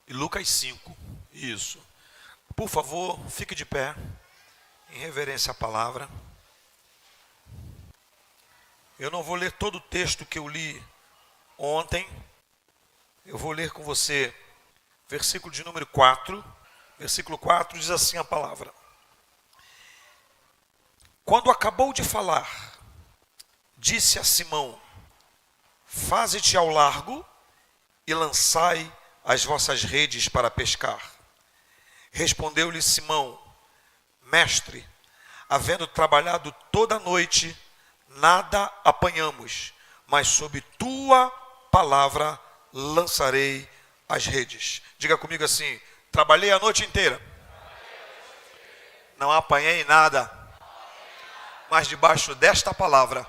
e Lucas 5. Isso. Por favor, fique de pé, em reverência à palavra. Eu não vou ler todo o texto que eu li ontem. Eu vou ler com você versículo de número 4. Versículo 4 diz assim a palavra: quando acabou de falar, disse a Simão: faze-te ao largo e lançai as vossas redes para pescar. Respondeu-lhe Simão: mestre, havendo trabalhado toda a noite, nada apanhamos, mas sob tua palavra lançarei as redes. Diga comigo assim: trabalhei a noite inteira, não apanhei nada, mas debaixo desta palavra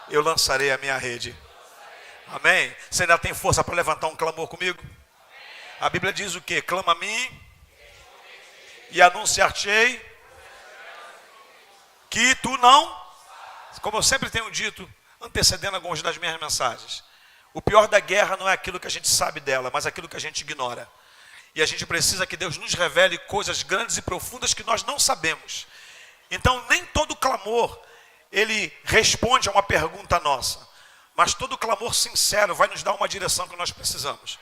eu lançarei a minha rede. Amém? Você ainda tem força para levantar um clamor comigo? A Bíblia diz o quê? Clama a mim e anunciar-te-ei que tu não, como eu sempre tenho dito, antecedendo algumas das minhas mensagens, o pior da guerra não é aquilo que a gente sabe dela, mas aquilo que a gente ignora. E a gente precisa que Deus nos revele coisas grandes e profundas que nós não sabemos. Então nem todo clamor ele responde a uma pergunta nossa, mas todo clamor sincero vai nos dar uma direção que nós precisamos.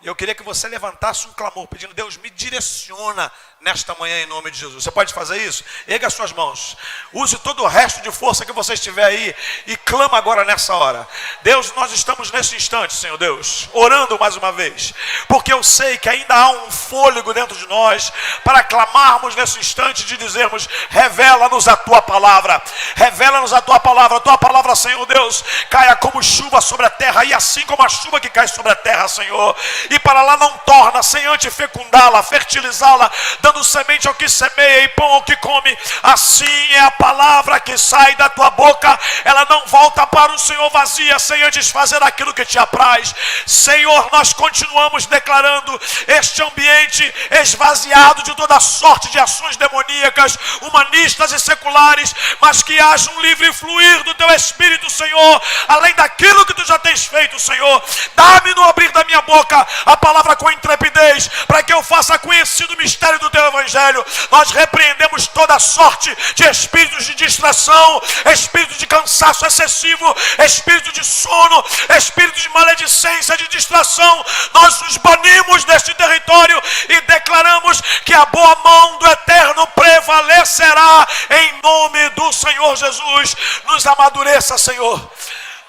E eu queria que você levantasse um clamor pedindo: Deus, me direciona nesta manhã em nome de Jesus. Você pode fazer isso? Erga as suas mãos, use todo o resto de força que você estiver aí e clama agora nessa hora. Deus, nós estamos nesse instante, Senhor Deus, orando mais uma vez, porque eu sei que ainda há um fôlego dentro de nós para clamarmos nesse instante de dizermos: revela-nos a tua palavra, revela-nos a tua palavra, Senhor Deus, caia como chuva sobre a terra, e assim como a chuva que cai sobre a terra, Senhor, e para lá não torna sem antes fecundá-la, fertilizá-la, dando semente ao que semeia e pão ao que come. Assim é a palavra que sai da tua boca, ela não volta para o Senhor vazia, sem antes fazer aquilo que te apraz. Senhor, nós continuamos declarando este ambiente esvaziado de toda sorte de ações demoníacas, humanistas e seculares, mas que haja um livre fluir do teu Espírito, Senhor, além daquilo que tu já tens feito, Senhor. Dá-me no abrir da minha boca a palavra com intrepidez, para que eu faça conhecido o mistério do teu evangelho. Nós repreendemos toda sorte de espíritos de distração, espírito de cansaço excessivo, espírito de sono, espírito de maledicência, de distração. Nós nos banimos deste território e declaramos que a boa mão do Eterno prevalecerá em nome do Senhor Jesus. Nos amadureça, Senhor.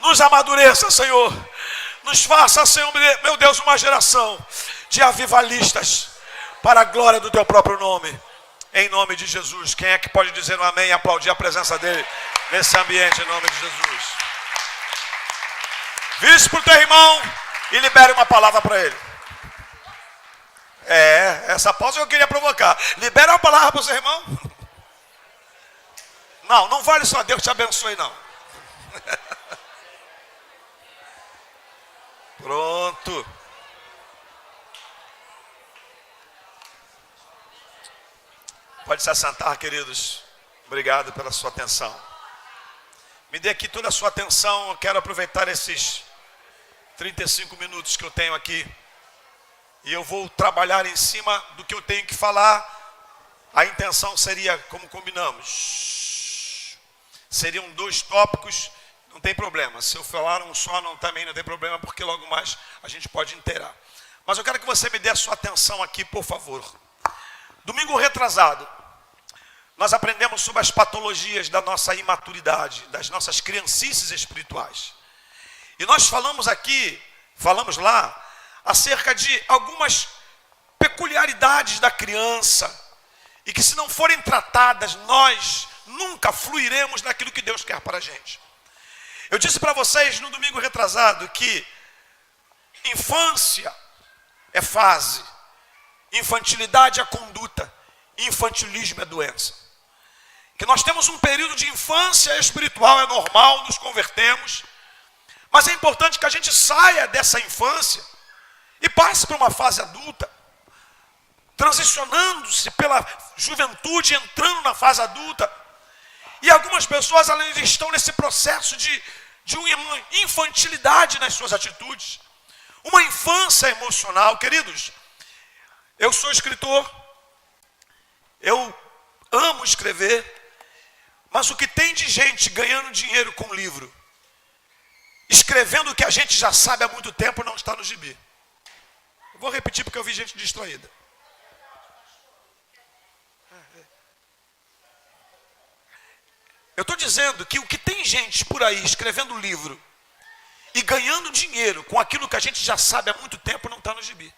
Nos amadureça, Senhor. Nos faça, Senhor, meu Deus, uma geração de avivalistas para a glória do teu próprio nome. Em nome de Jesus. Quem é que pode dizer um amém e aplaudir a presença dele nesse ambiente em nome de Jesus? Vire para o teu irmão e libere uma palavra para ele. Essa pausa eu queria provocar. Libera uma palavra para o seu irmão. Não vale só Deus te abençoe, não. Pronto. Pode se assentar, queridos. Obrigado pela sua atenção. Me dê aqui toda a sua atenção. Eu quero aproveitar esses 35 minutos que eu tenho aqui. E eu vou trabalhar em cima do que eu tenho que falar. A intenção seria, como combinamos, seriam 2 tópicos. Não tem problema, se eu falar um só também não tem problema, porque logo mais a gente pode inteirar. Mas eu quero que você me dê a sua atenção aqui, por favor. Domingo retrasado, nós aprendemos sobre as patologias da nossa imaturidade, das nossas criancices espirituais. E nós falamos lá, acerca de algumas peculiaridades da criança, e que se não forem tratadas, nós nunca fluiremos naquilo que Deus quer para a gente. Eu disse para vocês no domingo retrasado que infância é fase, infantilidade é conduta, infantilismo é doença. Que nós temos um período de infância espiritual, é normal, nos convertemos, mas é importante que a gente saia dessa infância e passe para uma fase adulta, transicionando-se pela juventude, entrando na fase adulta. E algumas pessoas elas estão nesse processo de uma infantilidade nas suas atitudes. Uma infância emocional, queridos. Eu sou escritor, eu amo escrever, mas o que tem de gente ganhando dinheiro com livro, escrevendo o que a gente já sabe há muito tempo, não está no gibi. Eu vou repetir porque eu vi gente distraída. Eu estou dizendo que o que tem gente por aí escrevendo livro e ganhando dinheiro com aquilo que a gente já sabe há muito tempo, não está no gibi.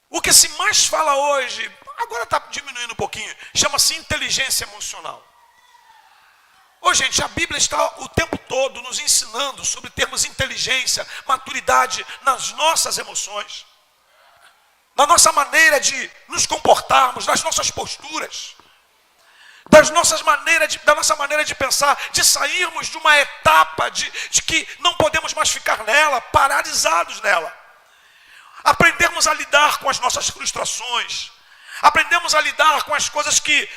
O que se mais fala hoje, agora está diminuindo um pouquinho, chama-se inteligência emocional. Ô gente, a Bíblia está o tempo todo nos ensinando sobre termos inteligência, maturidade nas nossas emoções, na nossa maneira de nos comportarmos, nas nossas posturas, da nossa maneira de pensar, de sairmos de uma etapa de que não podemos mais ficar nela, paralisados nela. Aprendermos a lidar com as nossas frustrações, aprendemos a lidar com as coisas que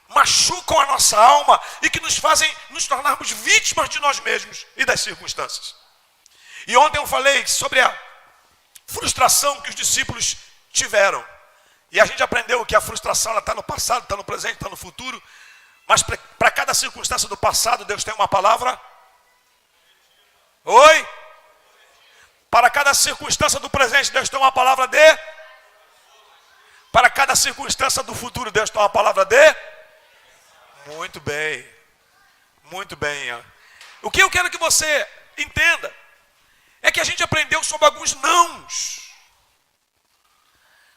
machucam a nossa alma e que nos fazem nos tornarmos vítimas de nós mesmos e das circunstâncias. E ontem eu falei sobre a frustração que os discípulos tiveram. E a gente aprendeu que a frustração está no passado, está no presente, está no futuro. Mas para cada circunstância do passado, Deus tem uma palavra. Oi? Para cada circunstância do presente, Deus tem uma palavra de. Para cada circunstância do futuro, Deus tem uma palavra de. Muito bem. Muito bem. O que eu quero que você entenda é que a gente aprendeu sobre alguns nãos.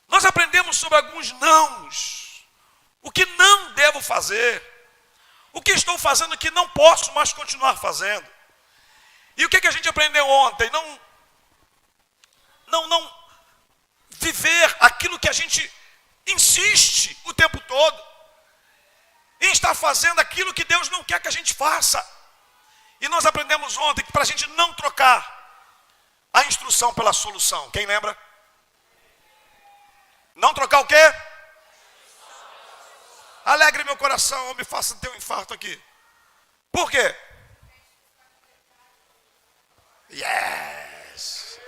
Nós aprendemos sobre alguns nãos. O que não devo fazer. O que estou fazendo que não posso mais continuar fazendo. E o que a gente aprendeu ontem? Não viver aquilo que a gente insiste o tempo todo. Em estar fazendo aquilo que Deus não quer que a gente faça. E nós aprendemos ontem que para a gente não trocar a instrução pela solução. Quem lembra? Não trocar o quê? Alegre meu coração, ou me faça ter um infarto aqui. Por quê? Yes!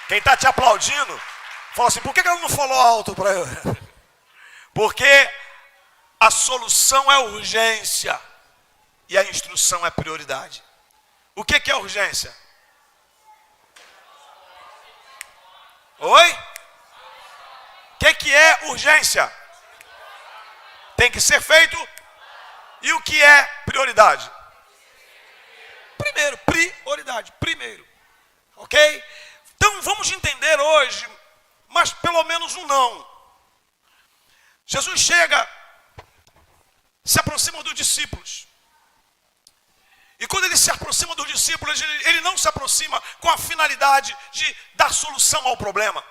Quem está te aplaudindo, fala assim, por que ela não falou alto para eu? Porque a solução é urgência e a instrução é prioridade. O que é urgência? Oi? O que é urgência? Tem que ser feito. E o que é prioridade? Primeiro, prioridade, primeiro. Ok? Então vamos entender hoje, mas pelo menos um não. Jesus chega, se aproxima dos discípulos. E quando ele se aproxima dos discípulos, ele não se aproxima com a finalidade de dar solução ao problema.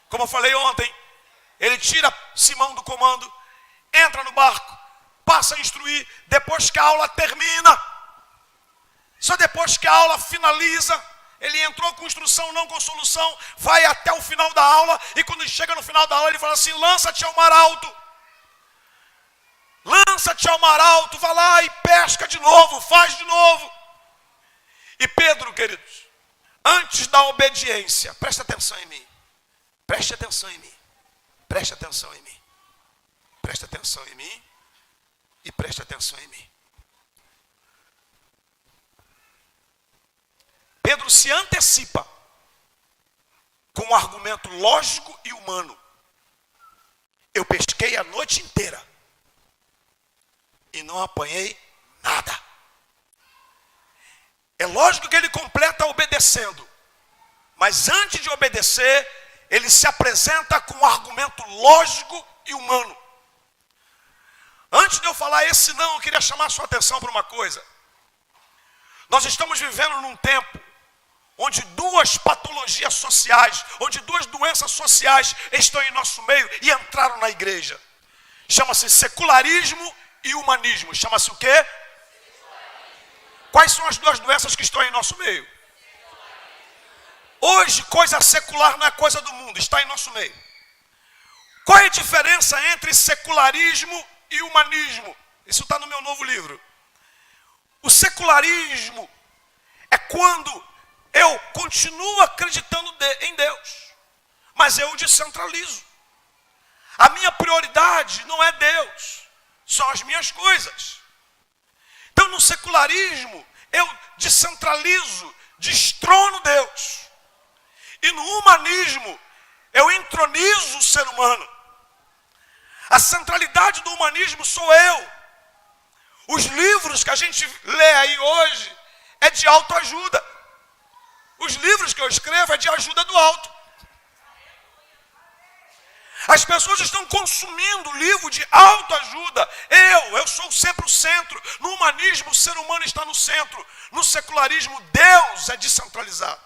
Como eu falei ontem, ele tira Simão do comando, entra no barco, passa a instruir, depois que a aula termina. Só depois que a aula finaliza, ele entrou com instrução, não com solução, vai até o final da aula, e quando ele chega no final da aula, ele fala assim, lança-te ao mar alto. Lança-te ao mar alto, vai lá e pesca de novo, faz de novo. E Pedro, queridos, antes da obediência, preste atenção em mim. Preste atenção em mim. Preste atenção em mim. Preste atenção em mim. E preste atenção em mim. Pedro se antecipa com um argumento lógico e humano. Eu pesquei a noite inteira e não apanhei nada. É lógico que ele completa obedecendo, mas antes de obedecer, ele se apresenta com um argumento lógico e humano. Antes de eu falar esse não, eu queria chamar a sua atenção para uma coisa. Nós estamos vivendo num tempo onde duas patologias sociais, onde duas doenças sociais estão em nosso meio e entraram na igreja. Chama-se secularismo e humanismo. Chama-se o quê? Quais são as duas doenças que estão em nosso meio? Hoje, coisa secular não é coisa do mundo, está em nosso meio. Qual é a diferença entre secularismo e humanismo? Isso está no meu novo livro. O secularismo é quando eu continuo acreditando em Deus, mas eu o descentralizo. A minha prioridade não é Deus, são as minhas coisas. Então no secularismo eu descentralizo, destrono Deus. E no humanismo eu entronizo o ser humano. A centralidade do humanismo sou eu. Os livros que a gente lê aí hoje é de autoajuda. Os livros que eu escrevo é de ajuda do alto. As pessoas estão consumindo livro de autoajuda. Eu sou sempre o centro. No humanismo, o ser humano está no centro. No secularismo, Deus é descentralizado.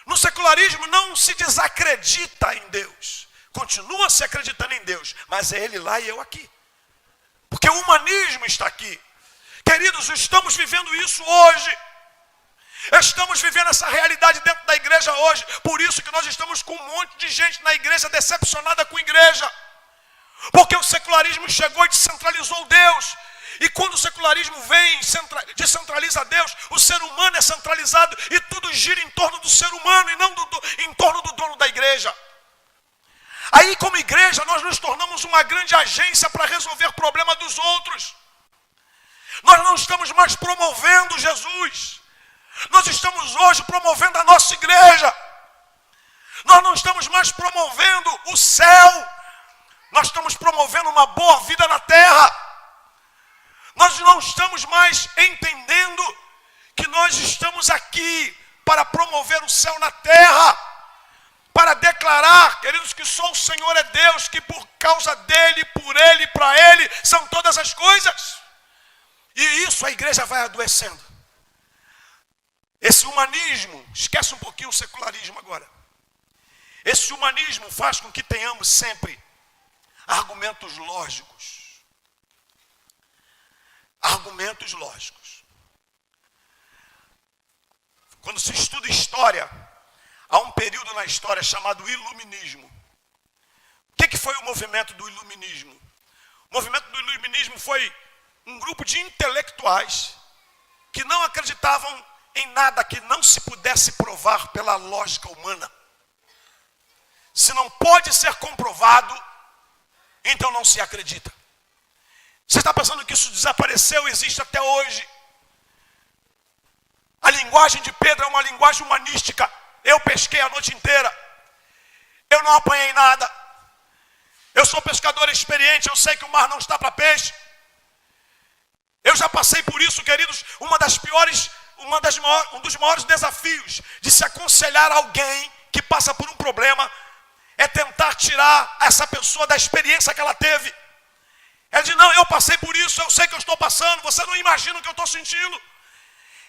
No secularismo, não se desacredita em Deus. Continua se acreditando em Deus, mas é Ele lá e eu aqui. Porque o humanismo está aqui. Queridos, estamos vivendo isso hoje. Estamos vivendo essa realidade dentro da igreja hoje. Por isso que nós estamos com um monte de gente na igreja decepcionada com a igreja. Porque o secularismo chegou e descentralizou Deus. E quando o secularismo vem e descentraliza Deus, o ser humano é centralizado e tudo gira em torno do ser humano e não em torno do dono da igreja. Aí, como igreja, nós nos tornamos uma grande agência para resolver o problema dos outros. Nós não estamos mais promovendo Jesus. Nós estamos hoje promovendo a nossa igreja. Nós não estamos mais promovendo o céu. Nós estamos promovendo uma boa vida na terra. Nós não estamos mais entendendo que nós estamos aqui para promover o céu na terra. Para declarar, queridos, que só o Senhor é Deus, que por causa dele, por ele, para ele, são todas as coisas. E isso a igreja vai adoecendo. Esse humanismo, esquece um pouquinho o secularismo agora. Esse humanismo faz com que tenhamos sempre argumentos lógicos. Argumentos lógicos. Quando se estuda história, há um período na história chamado Iluminismo. O que foi o movimento do Iluminismo? O movimento do Iluminismo foi um grupo de intelectuais que não acreditavam em nada que não se pudesse provar pela lógica humana. Se não pode ser comprovado, então não se acredita. Você está pensando que isso desapareceu, existe até hoje. A linguagem de Pedro é uma linguagem humanística. Eu pesquei a noite inteira. Eu não apanhei nada. Eu sou pescador experiente, eu sei que o mar não está para peixe. Eu já passei por isso, queridos. Um dos maiores desafios de se aconselhar alguém que passa por um problema é tentar tirar essa pessoa da experiência que ela teve. Ela diz, não, eu passei por isso, eu sei que eu estou passando, você não imagina o que eu estou sentindo.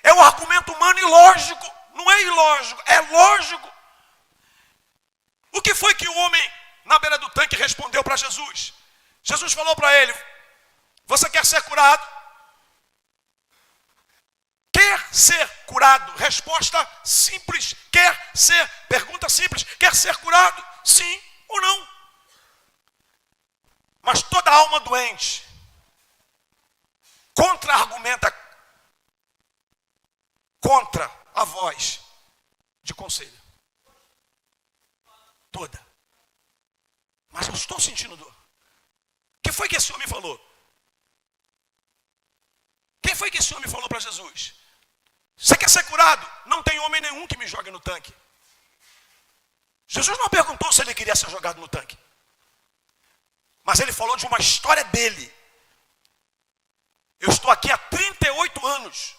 É um argumento humano e lógico, não é ilógico, é lógico. O que foi que o homem na beira do tanque respondeu para Jesus? Jesus falou para ele, você quer ser curado? Quer ser curado? Resposta simples, pergunta simples, quer ser curado? Sim ou não? Mas toda alma doente contra-argumenta contra a voz de conselho. Toda. Mas eu estou sentindo dor. O que foi que esse homem falou? Quem foi que esse homem falou para Jesus? Você quer ser curado? Não tem homem nenhum que me jogue no tanque. Jesus não perguntou se ele queria ser jogado no tanque. Mas ele falou de uma história dele. Eu estou aqui há 38 anos.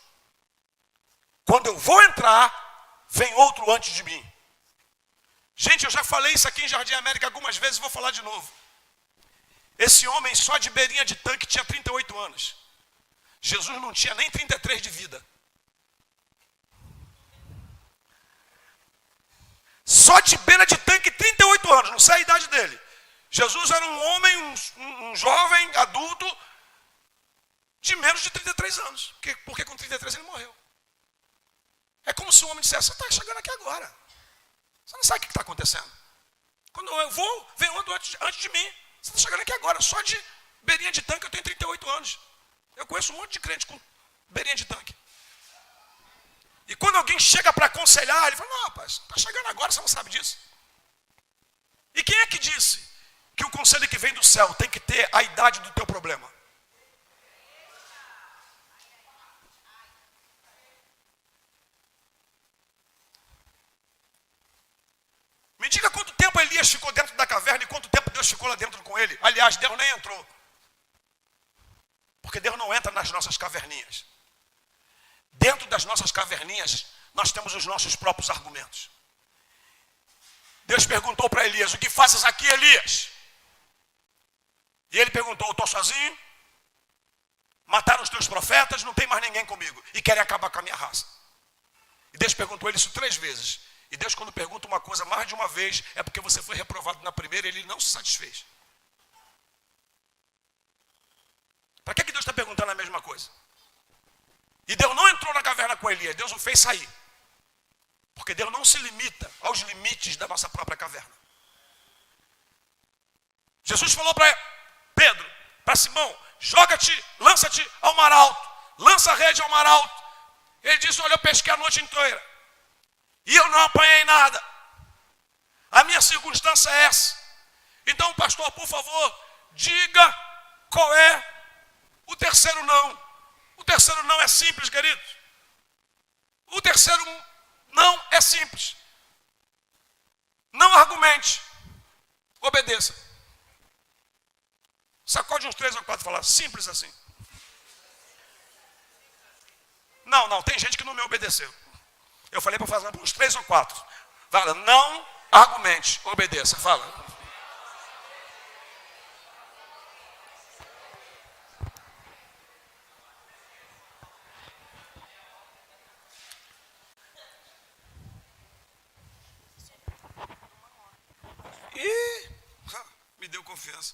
Quando eu vou entrar, vem outro antes de mim. Gente, eu já falei isso aqui em Jardim América algumas vezes, vou falar de novo. Esse homem só de beirinha de tanque tinha 38 anos. Jesus não tinha nem 33 de vida. Só de beira de tanque, 38 anos, não sei a idade dele. Jesus era um homem, um jovem, adulto, de menos de 33 anos. Porque com 33 ele morreu. É como se o homem dissesse, você está chegando aqui agora. Você não sabe o que está acontecendo. Quando eu vou, vem outro antes de mim. Você está chegando aqui agora. Só de beirinha de tanque eu tenho 38 anos. Eu conheço um monte de crente com beirinha de tanque. E quando alguém chega para aconselhar, ele fala, não, rapaz, está chegando agora, você não sabe disso. E quem é que disse que o conselho que vem do céu tem que ter a idade do teu problema? Me diga quanto tempo Elias ficou dentro da caverna e quanto tempo Deus ficou lá dentro com ele. Aliás, Deus nem entrou. Porque Deus não entra nas nossas caverninhas. Dentro das nossas caverninhas, nós temos os nossos próprios argumentos. Deus perguntou para Elias, o que fazes aqui, Elias? E ele perguntou, estou sozinho? Mataram os teus profetas, não tem mais ninguém comigo. E querem acabar com a minha raça. E Deus perguntou a ele isso 3 vezes. E Deus, quando pergunta uma coisa mais de uma vez, é porque você foi reprovado na primeira e ele não se satisfez. Para que Deus está perguntando a mesma coisa? E Deus não entrou na caverna com Elias, Deus o fez sair. Porque Deus não se limita aos limites da nossa própria caverna. Jesus falou para Pedro, para Simão, joga-te, lança-te ao mar alto, lança a rede ao mar alto. Ele disse, olha, eu pesquei a noite inteira. E eu não apanhei nada. A minha circunstância é essa. Então, pastor, por favor, diga qual é o terceiro não. O terceiro não é simples, queridos. O terceiro não é simples. Não argumente. Obedeça. Sacode uns 3 ou 4 e fala, simples assim. Não, tem gente que não me obedeceu. Eu falei para fazer uns 3 ou 4. Fala, não argumente, obedeça. Fala. Ih, me deu confiança.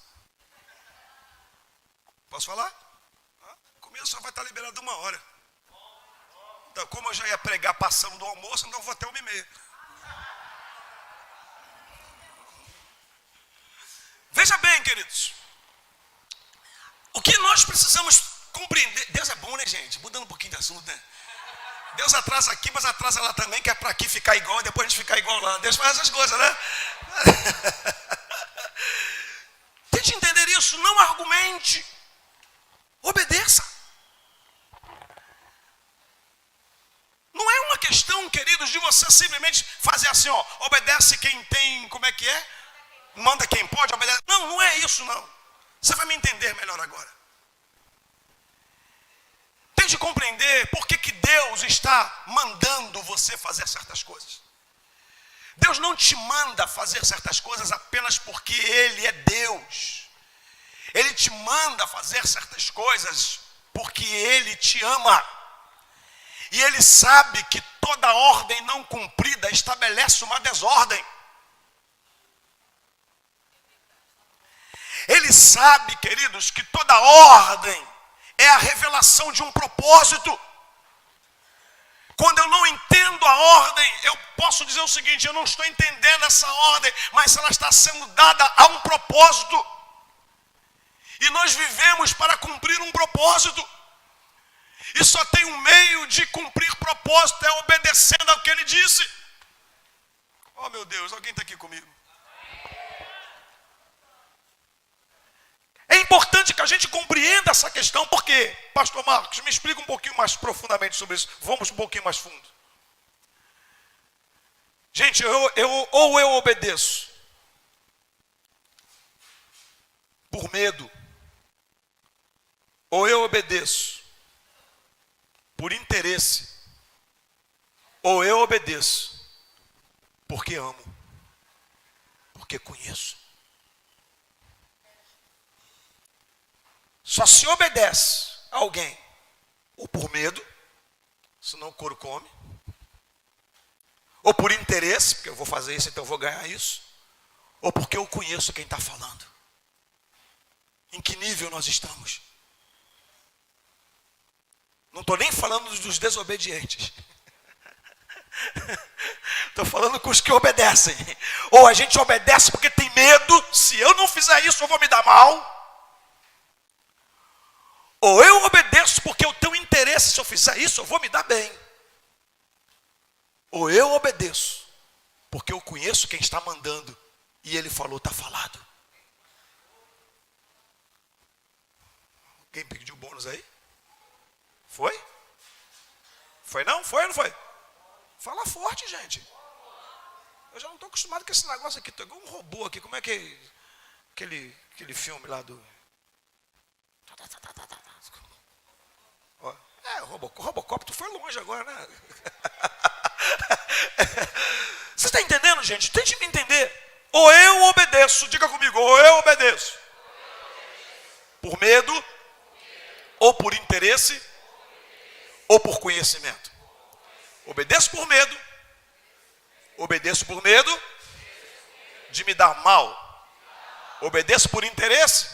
Posso falar? O começo só vai estar liberado 1 hora. Então, como eu já ia pregar passando do almoço, então eu vou até 1h30. Veja bem, queridos. O que nós precisamos compreender... Deus é bom, né, gente? Mudando um pouquinho de assunto, né? Deus atrasa aqui, mas atrasa lá também, que é para aqui ficar igual, e depois a gente ficar igual lá. Deus faz essas coisas, né? Tente entender isso, não argumente. Obedeça. Não é uma questão, queridos, de você simplesmente fazer assim, ó, obedece quem tem, como é que é? Manda quem pode, obedece. Não é isso, não. Você vai me entender melhor agora. Tente compreender por que Deus está mandando você fazer certas coisas. Deus não te manda fazer certas coisas apenas porque Ele é Deus. Ele te manda fazer certas coisas porque Ele te ama. E Ele sabe que toda ordem não cumprida estabelece uma desordem. Ele sabe, queridos, que toda ordem é a revelação de um propósito. Quando eu não entendo a ordem, eu posso dizer o seguinte, eu não estou entendendo essa ordem, mas ela está sendo dada a um propósito. E nós vivemos para cumprir um propósito. E só tem um meio de cumprir propósito, é obedecendo ao que Ele disse. Oh, meu Deus, alguém está aqui comigo? É importante que a gente compreenda essa questão, porque, pastor Marcos, me explica um pouquinho mais profundamente sobre isso. Vamos um pouquinho mais fundo. Gente, ou eu obedeço por medo, ou eu obedeço por interesse, ou eu obedeço porque amo, porque conheço. Só se obedece a alguém ou por medo, senão o couro come, ou por interesse, porque eu vou fazer isso, então eu vou ganhar isso, ou porque eu conheço quem está falando. Em que nível nós estamos? Não estou nem falando dos desobedientes. Estou falando com os que obedecem. Ou a gente obedece porque tem medo, se eu não fizer isso eu vou me dar mal. Ou eu obedeço porque eu tenho interesse, se eu fizer isso eu vou me dar bem. Ou eu obedeço, porque eu conheço quem está mandando, e ele falou, está falado. Alguém pediu bônus aí? Foi? Foi não? Foi ou não foi? Fala forte, gente. Eu já não estou acostumado com esse negócio aqui. Estou igual um robô aqui. Como é que aquele filme lá do... o Robocop, tu foi longe agora, né? Você está entendendo, gente? Tente me entender. Ou eu obedeço, diga comigo, ou eu obedeço. Por medo, ou por interesse, ou por conhecimento. Obedeço por medo. Obedeço por medo de me dar mal. Obedeço por interesse,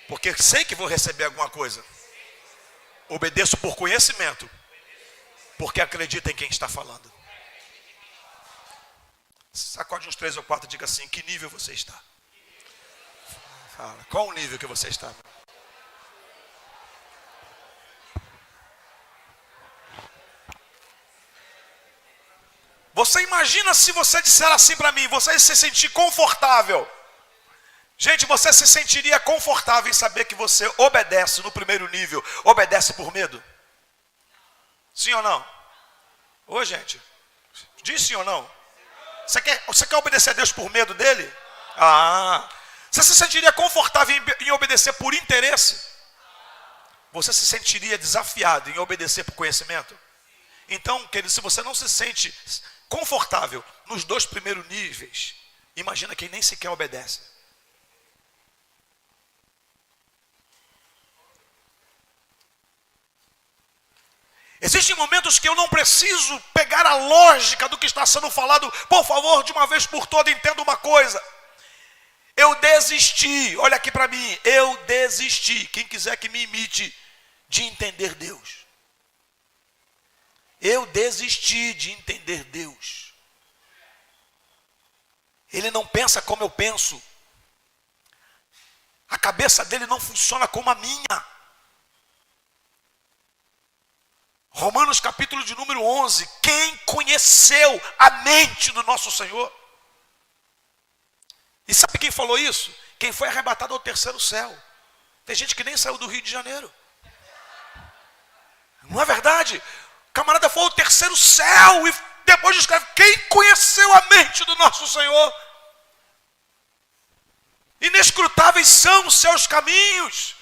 porque sei que vou receber alguma coisa. Obedeço por conhecimento, porque acredito em quem está falando. Sacode uns 3 ou 4 e diga assim, que nível você está? Fala, qual o nível que você está? Você imagina se você disser assim para mim, você se sentir confortável. Gente, você se sentiria confortável em saber que você obedece no primeiro nível, obedece por medo? Sim ou não? Ô, gente, diz sim ou não? Você quer obedecer a Deus por medo dele? Você se sentiria confortável em obedecer por interesse? Você se sentiria desafiado em obedecer por conhecimento? Então, querido, se você não se sente confortável nos 2 primeiros níveis, imagina quem nem sequer obedece. Existem momentos que eu não preciso pegar a lógica do que está sendo falado. Por favor, de uma vez por todas, entenda uma coisa. Eu desisti, olha aqui para mim, eu desisti. Quem quiser que me imite, de entender Deus. Eu desisti de entender Deus. Ele não pensa como eu penso. A cabeça dele não funciona como a minha. Romanos capítulo de número 11. Quem conheceu a mente do nosso Senhor? E sabe quem falou isso? Quem foi arrebatado ao 3º céu. Tem gente que nem saiu do Rio de Janeiro. Não é verdade? O camarada foi ao 3º céu e depois escreve, quem conheceu a mente do nosso Senhor? Inescrutáveis são os seus caminhos.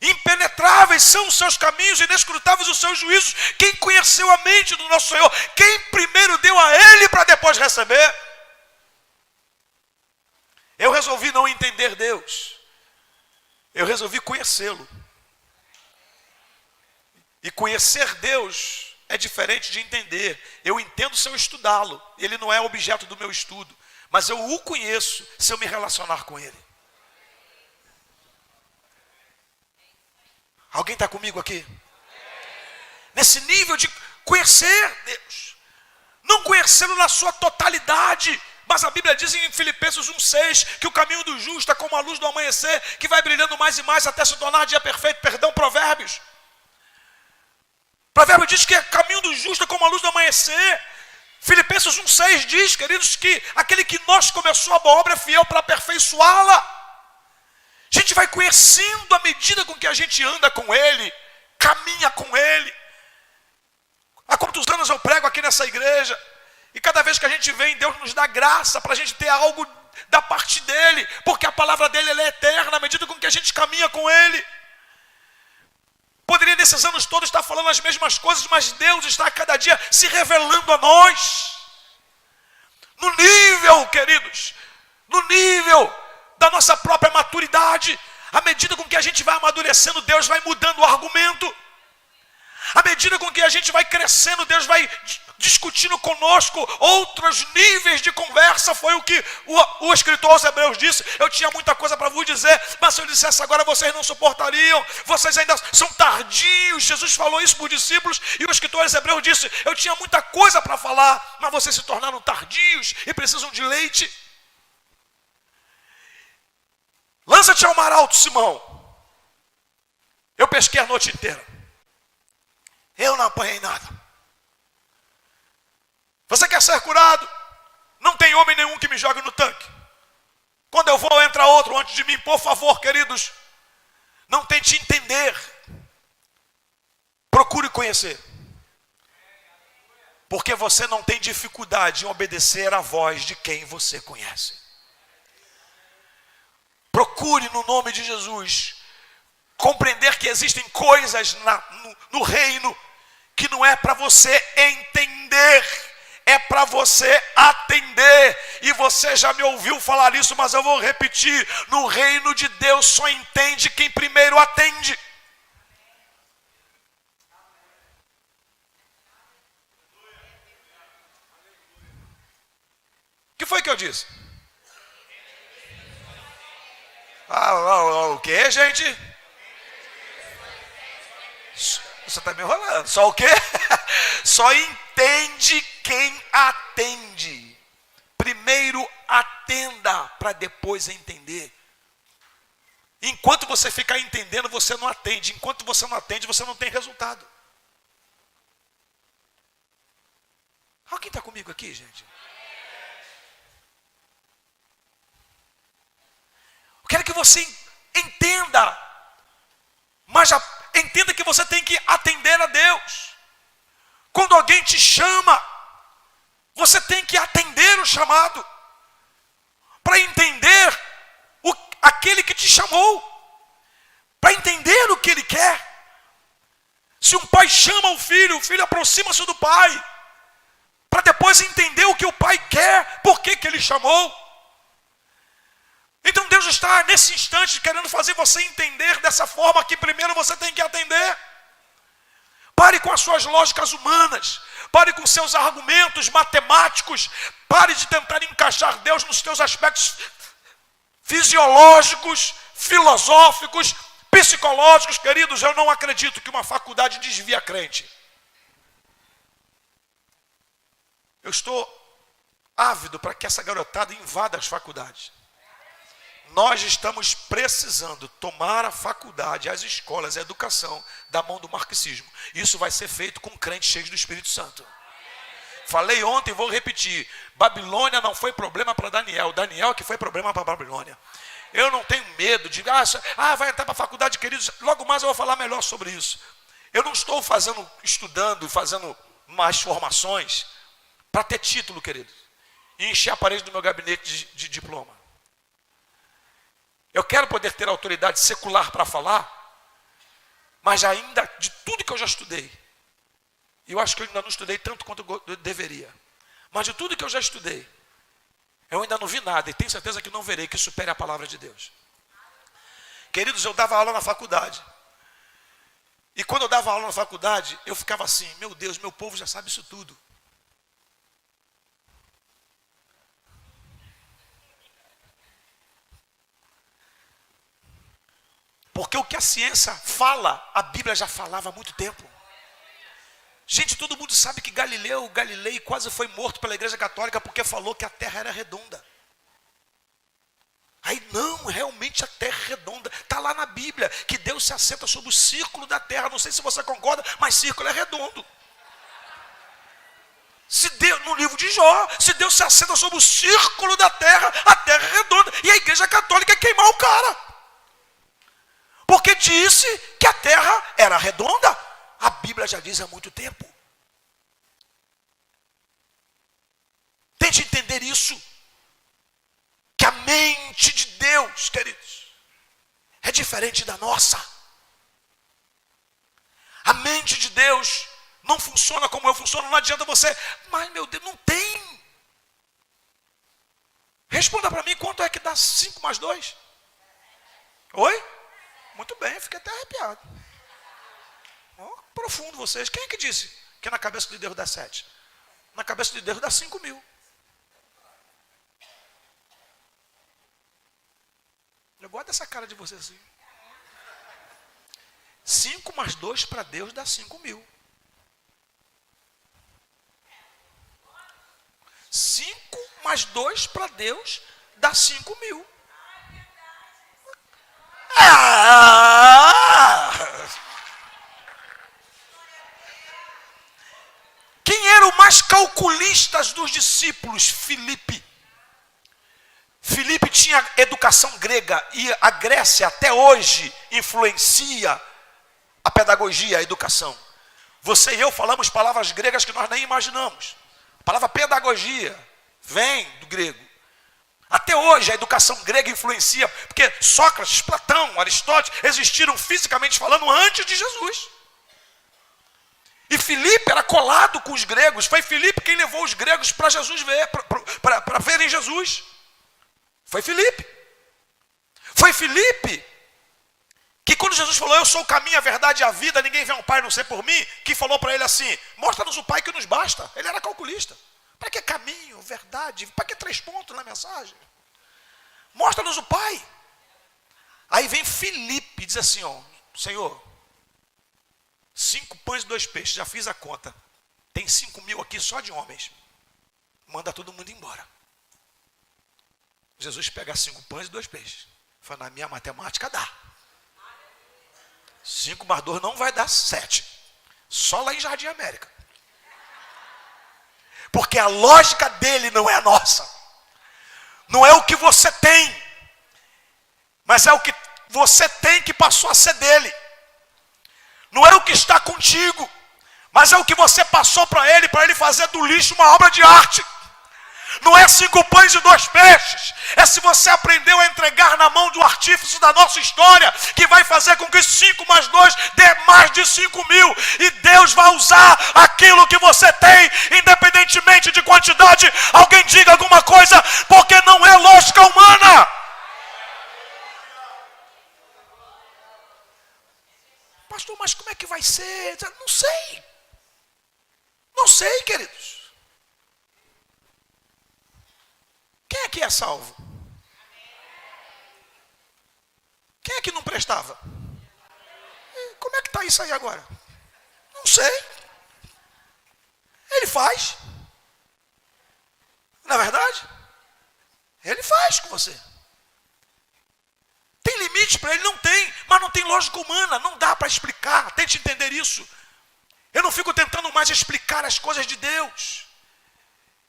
Impenetráveis são os seus caminhos, inescrutáveis os seus juízos. Quem conheceu a mente do nosso Senhor? Quem primeiro deu a Ele para depois receber? Eu resolvi não entender Deus. Eu resolvi conhecê-lo. E conhecer Deus é diferente de entender. Eu entendo se eu estudá-lo. Ele não é objeto do meu estudo. Mas eu o conheço se eu me relacionar com Ele. Alguém está comigo aqui? Nesse nível de conhecer Deus. Não conhecê-lo na sua totalidade. Mas a Bíblia diz em Filipenses 1,6 que o caminho do justo é como a luz do amanhecer, que vai brilhando mais e mais até se tornar dia perfeito. Perdão, Provérbios. Provérbio diz que o caminho do justo é como a luz do amanhecer. Filipenses 1,6 diz, queridos, que aquele que nós começou a boa obra é fiel para aperfeiçoá-la. A gente vai conhecendo à medida com que a gente anda com Ele, caminha com Ele. Há quantos anos eu prego aqui nessa igreja? E cada vez que a gente vem, Deus nos dá graça para a gente ter algo da parte dEle. Porque a palavra dEle ela é eterna à medida com que a gente caminha com Ele. Poderia nesses anos todos estar falando as mesmas coisas, mas Deus está a cada dia se revelando a nós. No nível, queridos, no nível da nossa própria maturidade. À medida com que a gente vai amadurecendo, Deus vai mudando o argumento. À medida com que a gente vai crescendo, Deus vai discutindo conosco outros níveis de conversa. Foi o que o escritor aos Hebreus disse. Eu tinha muita coisa para vos dizer, mas se eu dissesse agora vocês não suportariam. Vocês ainda são tardios. Jesus falou isso para os discípulos e o escritor aos Hebreus disse, eu tinha muita coisa para falar, mas vocês se tornaram tardios e precisam de leite. Lança-te ao mar alto, Simão. Eu pesquei a noite inteira. Eu não apanhei nada. quer ser curado? Não tem homem nenhum que me jogue no tanque. Quando eu vou, entra outro antes de mim. Por favor, queridos, não tente entender. Procure conhecer. Porque você não tem dificuldade em obedecer à voz de quem você conhece. Procure, no nome de Jesus, compreender que existem coisas no reino que não é para você entender, é para você atender. E você já me ouviu falar isso, mas eu vou repetir: no reino de Deus só entende quem primeiro atende. O que foi que eu disse? O que, gente? Você está me enrolando. Só o quê? Só entende quem atende. Primeiro atenda, para depois entender. Enquanto você ficar entendendo, você não atende. Enquanto você não atende, você não tem resultado. Alguém está comigo aqui, gente? Eu quero que você entenda, mas já entenda que você tem que atender a Deus. Quando alguém te chama, você tem que atender o chamado, para entender aquele que te chamou, para entender o que ele quer. Se um pai chama o filho aproxima-se do pai, para depois entender o que o pai quer, por que ele chamou. Então Deus está nesse instante querendo fazer você entender dessa forma que primeiro você tem que atender. Pare com as suas lógicas humanas, pare com seus argumentos matemáticos, pare de tentar encaixar Deus nos teus aspectos fisiológicos, filosóficos, psicológicos. Queridos, eu não acredito que uma faculdade desvia crente. Eu estou ávido para que essa garotada invada as faculdades. Nós estamos precisando tomar a faculdade, as escolas, a educação da mão do marxismo. Isso vai ser feito com crentes cheios do Espírito Santo. Falei ontem e vou repetir: Babilônia não foi problema para Daniel. Daniel que foi problema para Babilônia. Eu não tenho medo de, vai entrar para a faculdade, queridos. Logo mais eu vou falar melhor sobre isso. Eu não estou estudando, fazendo mais formações para ter título, queridos, e encher a parede do meu gabinete de diploma. Eu quero poder ter autoridade secular para falar, mas ainda de tudo que eu já estudei, eu acho que eu ainda não estudei tanto quanto eu deveria, mas de tudo que eu já estudei, eu ainda não vi nada, e tenho certeza que não verei que supere a palavra de Deus. Queridos, eu dava aula na faculdade, e quando eu dava aula na faculdade, eu ficava assim: meu Deus, meu povo já sabe isso tudo. Porque o que a ciência fala, a Bíblia já falava há muito tempo. Gente, todo mundo sabe que Galilei quase foi morto pela Igreja Católica porque falou que a Terra era redonda. Aí não, realmente a Terra é redonda. Está lá na Bíblia que Deus se assenta sobre o círculo da Terra. Não sei se você concorda, mas círculo é redondo. No livro de Jó, se Deus se assenta sobre o círculo da Terra, a Terra é redonda. E a Igreja Católica quer queimar o cara. Porque disse que a terra era redonda. A Bíblia já diz há muito tempo. Tente entender isso. Que a mente de Deus, queridos, é diferente da nossa. A mente de Deus não funciona como eu funciono. Não adianta você, mas meu Deus, não tem. Responda para mim, quanto é que dá 5 mais 2? Oi? Muito bem, fiquei até arrepiado. Profundo vocês. Quem é que disse que na cabeça de Deus dá 7? Na cabeça de Deus dá 5.000. Eu gosto dessa cara de vocês assim. 5 mais 2 para Deus dá 5.000. 5 mais 2 para Deus dá 5.000. Quem era o mais calculistas dos discípulos, Filipe. Filipe tinha educação grega e a Grécia até hoje influencia a pedagogia, a educação. Você e eu falamos palavras gregas que nós nem imaginamos. A palavra pedagogia vem do grego. Até hoje a educação grega influencia, porque Sócrates, Platão, Aristóteles existiram fisicamente falando antes de Jesus. E Filipe era colado com os gregos. Foi Filipe quem levou os gregos para Jesus ver, para verem Jesus. Foi Filipe. Foi Filipe que quando Jesus falou, eu sou o caminho, a verdade e a vida, ninguém vem ao Pai a não ser por mim, que falou para ele assim, mostra-nos o Pai que nos basta. Ele era calculista. Para que caminho, verdade? Para que 3 pontos na mensagem? Mostra-nos o Pai. Aí vem Filipe e diz assim, ó, Senhor, 5 pães e 2 peixes, já fiz a conta. Tem 5.000 aqui só de homens. Manda todo mundo embora. Jesus pega 5 pães e 2 peixes. Fala, na minha matemática dá. 5 mais 2 não vai dar 7. Só lá em Jardim América. Porque a lógica dele não é a nossa. Não é o que você tem. Mas é o que você tem que passou a ser dele. Não é o que está contigo. Mas é o que você passou para ele fazer do lixo uma obra de arte. Não é 5 pães e 2 peixes. É se você aprendeu a entregar na mão do artífice da nossa história, que vai fazer com que 5 mais 2 dê mais de 5.000. E Deus vai usar aquilo que você tem, independentemente de quantidade. Alguém diga alguma coisa, porque não é lógica humana. Pastor, mas como é que vai ser? Não sei. Não sei, queridos. Quem é que é salvo? Quem é que não prestava? Como é que está isso aí agora? Não sei. Ele faz. Na verdade, ele faz com você. Tem limite para ele? Não tem. Mas não tem lógica humana. Não dá para explicar. Tente entender isso. Eu não fico tentando mais explicar as coisas de Deus.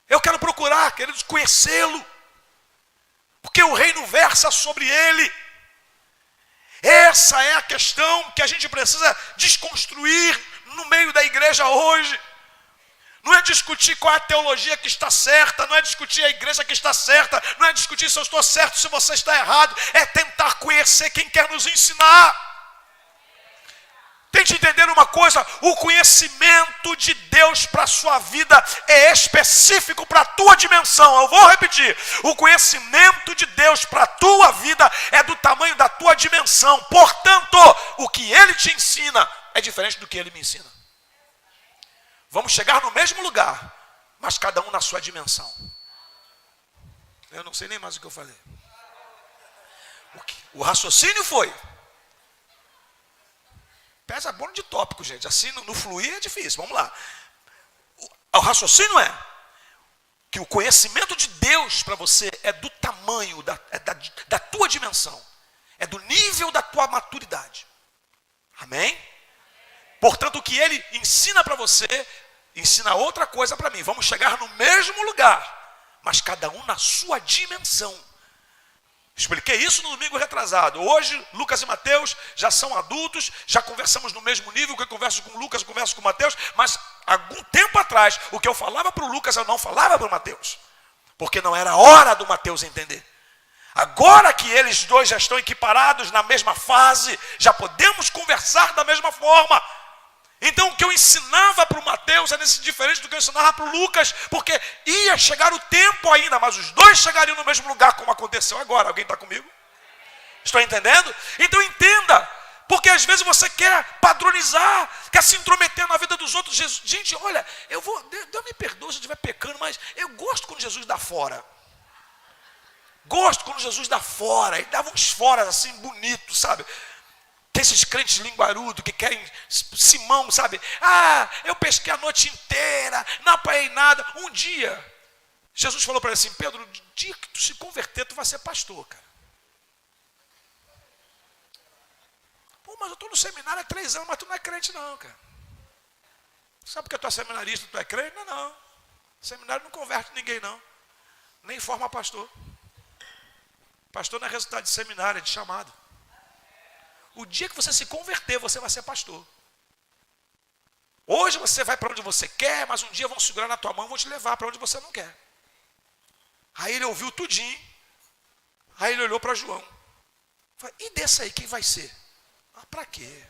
Eu quero procurar, queridos, conhecê-lo. Porque o reino versa sobre ele. Essa é a questão que a gente precisa desconstruir no meio da igreja hoje. Não é discutir qual é a teologia que está certa, não é discutir a igreja que está certa, não é discutir se eu estou certo, se você está errado, é tentar conhecer quem quer nos ensinar. Tente entender uma coisa, o conhecimento de Deus para a sua vida é específico para a tua dimensão. Eu vou repetir, o conhecimento de Deus para a tua vida é do tamanho da tua dimensão. Portanto, o que Ele te ensina é diferente do que Ele me ensina. Vamos chegar no mesmo lugar, mas cada um na sua dimensão. Eu não sei nem mais o que eu falei. O raciocínio foi... Pesa bom de tópico, gente. Assim, no fluir é difícil. Vamos lá. O raciocínio é que o conhecimento de Deus para você é do tamanho, da tua dimensão. É do nível da tua maturidade. Amém? Portanto, o que Ele ensina para você, ensina outra coisa para mim. Vamos chegar no mesmo lugar, mas cada um na sua dimensão. Expliquei isso no domingo retrasado. Hoje, Lucas e Mateus já são adultos, já conversamos no mesmo nível, que eu converso com Lucas, eu converso com Mateus, mas algum tempo atrás, o que eu falava para o Lucas, eu não falava para o Mateus, porque não era hora do Mateus entender. Agora que eles dois já estão equiparados na mesma fase, já podemos conversar da mesma forma. Então o que eu ensinava para o Mateus é diferente do que eu ensinava para o Lucas, porque ia chegar o tempo ainda, mas os dois chegariam no mesmo lugar, como aconteceu agora. Alguém está comigo? Estão entendendo? Então entenda, porque às vezes você quer padronizar, quer se intrometer na vida dos outros. Gente, olha, Deus me perdoa se eu estiver pecando, mas eu gosto quando Jesus dá fora. Gosto quando Jesus dá fora, ele dava uns foras assim bonitos, sabe? Tem esses crentes linguarudos que querem Simão, sabe? Eu pesquei a noite inteira, não apanhei nada. Um dia, Jesus falou para ele assim, Pedro, no dia que tu se converter, tu vai ser pastor, cara. Pô, mas eu estou no seminário há 3 anos, mas tu não é crente não, cara. Sabe porque tu é seminarista, tu é crente? Não. Seminário não converte ninguém, não. Nem forma pastor. Pastor não é resultado de seminário, é de chamado. O dia que você se converter, você vai ser pastor. Hoje você vai para onde você quer, mas um dia vão segurar na tua mão e vão te levar para onde você não quer. Aí ele ouviu tudinho. Aí ele olhou para João. Falei, e desse aí, quem vai ser? Ah, para quê?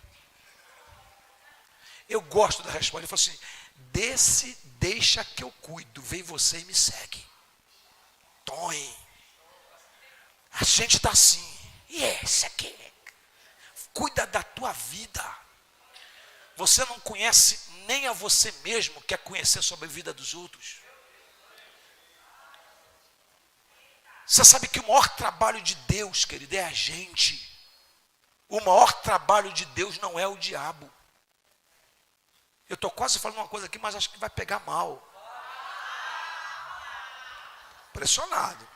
Eu gosto da resposta. Ele falou assim, desse deixa que eu cuido. Vem você e me segue. Tom. A gente está assim. E esse aqui? Cuida da tua vida. Você não conhece nem a você mesmo, quer conhecer sobre a vida dos outros. Você sabe que o maior trabalho de Deus, querido, é a gente. O maior trabalho de Deus não é o diabo. Eu estou quase falando uma coisa aqui, mas acho que vai pegar mal. Impressionado.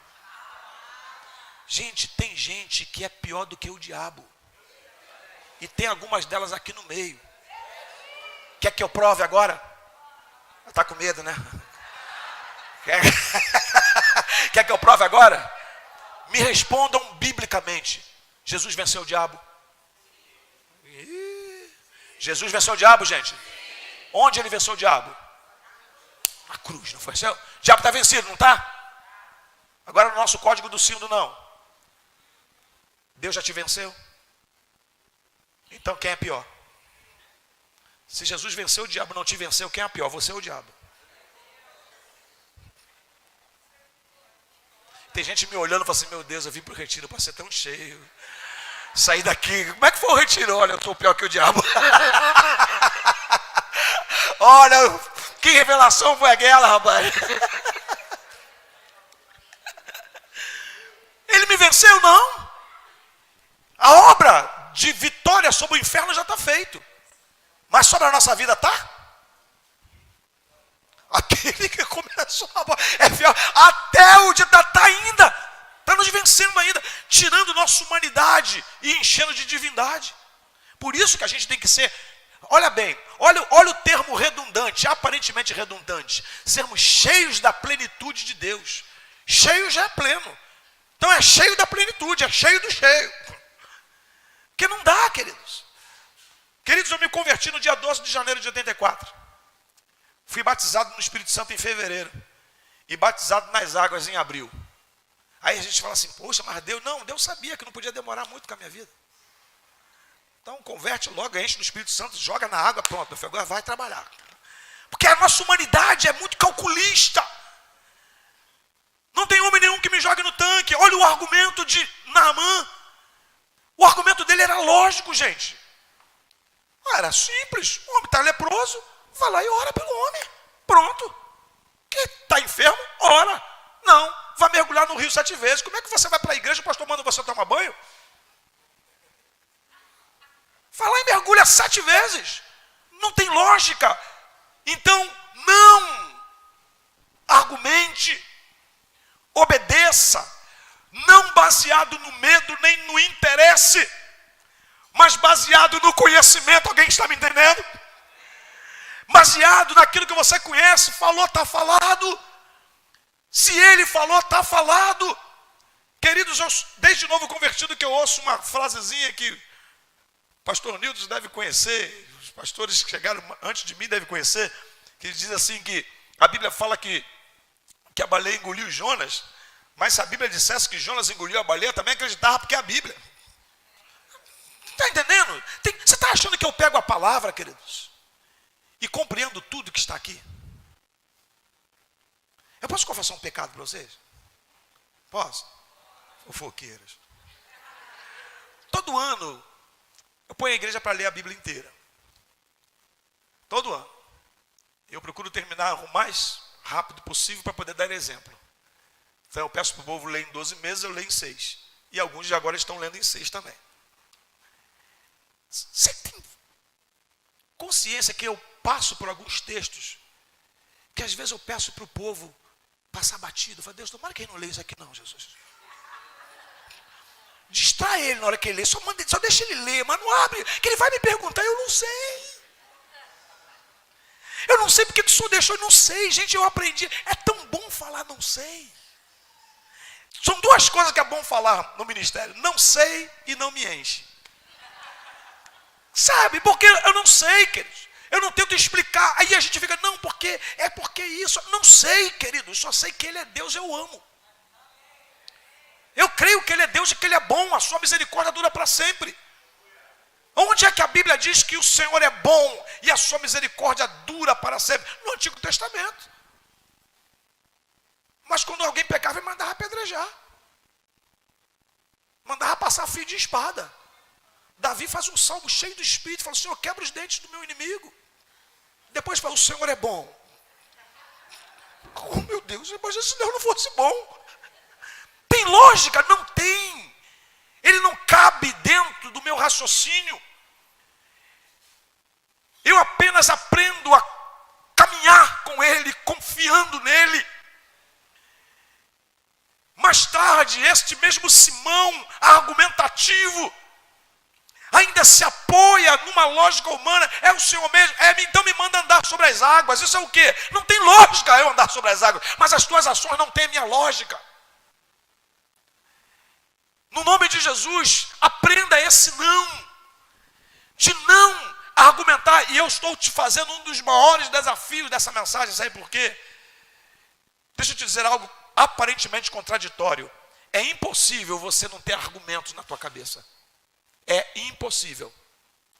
Gente, tem gente que é pior do que o diabo. E tem algumas delas aqui no meio. Quer que eu prove agora? Está com medo, né? Quer que eu prove agora? Me respondam biblicamente. Jesus venceu o diabo? Jesus venceu o diabo, gente? Onde ele venceu o diabo? Na cruz, não foi? O diabo está vencido, não está? Agora no nosso código do sínodo, não. Deus já te venceu? Então quem é pior? Se Jesus venceu o diabo, não te venceu, quem é pior? Você ou o diabo? Tem gente me olhando e falando assim, meu Deus, eu vim para o retiro para ser tão cheio. Sair daqui, como é que foi o retiro? Olha, eu estou pior que o diabo. Olha, que revelação foi aquela, rapaz. Ele me venceu, não. A obra de vitória sobre o inferno já está feito. Mas sobre a nossa vida está? Aquele que começou a é fiel até o dia está ainda. Está nos vencendo ainda. Tirando nossa humanidade e enchendo de divindade. Por isso que a gente tem que ser... Olha bem, olha o termo redundante, aparentemente redundante. Sermos cheios da plenitude de Deus. Cheio já é pleno. Então é cheio da plenitude, é cheio do cheio. Porque não dá, queridos. Queridos, eu me converti no dia 12 de janeiro de 84. Fui batizado no Espírito Santo em fevereiro. E batizado nas águas em abril. Aí a gente fala assim, poxa, mas Deus... Não, Deus sabia que não podia demorar muito com a minha vida. Então converte logo, enche no Espírito Santo, joga na água, pronto, meu filho, agora vai trabalhar. Porque a nossa humanidade é muito calculista. Não tem homem nenhum que me jogue no tanque. Olha o argumento de Naamã. O argumento dele era lógico, gente. Era simples. O homem está leproso, vai lá e ora pelo homem. Pronto. Que está enfermo, ora. Não, vai mergulhar no rio 7 vezes. Como é que você vai para a igreja, o pastor manda você tomar banho? Vai lá e mergulha 7 vezes. Não tem lógica. Então, não argumente, obedeça, não baseado no medo nem no interesse, mas baseado no conhecimento. Alguém está me entendendo? Baseado naquilo que você conhece. Falou, está falado. Se ele falou, está falado. Queridos, eu, desde novo convertido, que eu ouço uma frasezinha que o pastor Nilton deve conhecer, os pastores que chegaram antes de mim devem conhecer, que diz assim que a Bíblia fala que a baleia engoliu Jonas, mas se a Bíblia dissesse que Jonas engoliu a baleia, também acreditava, porque é a Bíblia. Está entendendo? Você está achando que eu pego a palavra, queridos, e compreendo tudo que está aqui? Eu posso confessar um pecado para vocês? Posso? Fofoqueiras. Todo ano, eu ponho a igreja para ler a Bíblia inteira. Todo ano. Eu procuro terminar o mais rápido possível para poder dar exemplo. Então eu peço para o povo ler em 12 meses, eu leio em 6. E alguns de agora estão lendo em 6 também. Você tem consciência que eu passo por alguns textos que às vezes eu peço para o povo passar batido. Eu falo, Deus, tomara que ele não leia isso aqui não, Jesus. Distrai ele na hora que ele lê, só deixa ele ler, mas não abre, que ele vai me perguntar, eu não sei. Eu não sei porque que o senhor deixou? Eu não sei, gente, eu aprendi. É tão bom falar não sei. São duas coisas que é bom falar no ministério. Não sei e não me enche. Sabe, porque eu não sei, queridos. Eu não tento explicar. Aí a gente fica, não, porque isso. Não sei, querido. Eu só sei que Ele é Deus, eu amo. Eu creio que Ele é Deus e que Ele é bom. A sua misericórdia dura para sempre. Onde é que a Bíblia diz que o Senhor é bom e a sua misericórdia dura para sempre? No Antigo Testamento. Mas quando alguém pecava, ele mandava apedrejar. Mandava passar fio de espada. Davi faz um salmo cheio do Espírito. Fala, Senhor, quebra os dentes do meu inimigo. Depois fala, o Senhor é bom. Oh, meu Deus, imagina se Deus não fosse bom. Tem lógica? Não tem. Ele não cabe dentro do meu raciocínio. Eu apenas aprendo a caminhar com Ele, confiando nele. Mais tarde, este mesmo Simão, argumentativo, ainda se apoia numa lógica humana. É o Senhor mesmo, então me manda andar sobre as águas. Isso é o quê? Não tem lógica eu andar sobre as águas, mas as tuas ações não têm a minha lógica. No nome de Jesus, aprenda esse não, de não argumentar. E eu estou te fazendo um dos maiores desafios dessa mensagem, sabe por quê? Deixa eu te dizer algo aparentemente contraditório. É impossível você não ter argumentos na tua cabeça. É impossível.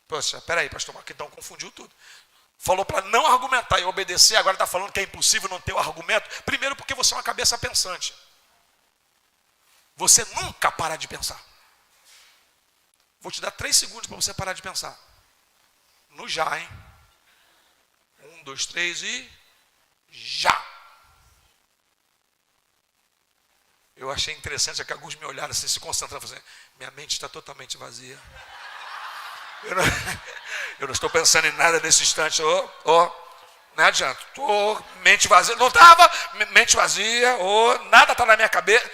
Poxa, peraí, pastor Marco, então confundiu tudo. Falou para não argumentar e obedecer, agora está falando que é impossível não ter o argumento. Primeiro porque você é uma cabeça pensante. Você nunca para de pensar. Vou te dar 3 segundos para você parar de pensar. No já, hein? 1, 2, 3 e já. Eu achei interessante que alguns me olharam assim, se concentrando, assim, minha mente está totalmente vazia. Eu não estou pensando em nada nesse instante. Não adianta. Mente vazia. Não estava, mente vazia. Nada está na minha cabeça.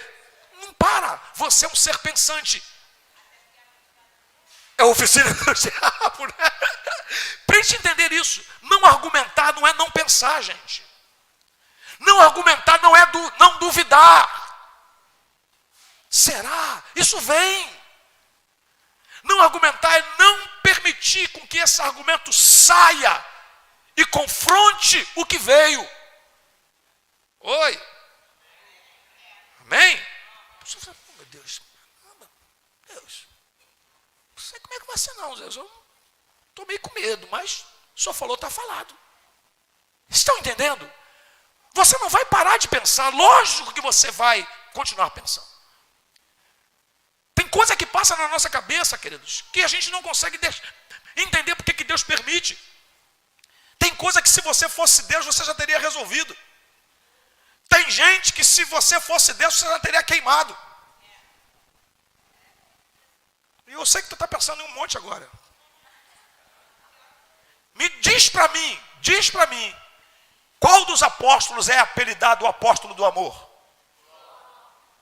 Não para. Você é um ser pensante. É a oficina do diabo, né? Para a gente entender isso, não argumentar não é não pensar, gente. Não argumentar não é não duvidar. Será? Isso vem. Não argumentar é não permitir com que esse argumento saia e confronte o que veio. Oi? Amém? Oh, meu Deus. Deus. Não sei como é que vai ser não, Deus. Eu estou meio com medo, mas o senhor falou, está falado. Estão entendendo? Você não vai parar de pensar. Lógico que você vai continuar pensando. Tem coisa que passa na nossa cabeça, queridos, que a gente não consegue entender porque que Deus permite. Tem coisa que se você fosse Deus, você já teria resolvido. Tem gente que se você fosse Deus, você já teria queimado. E eu sei que tu está pensando em um monte agora. Me diz para mim, qual dos apóstolos é apelidado o apóstolo do amor?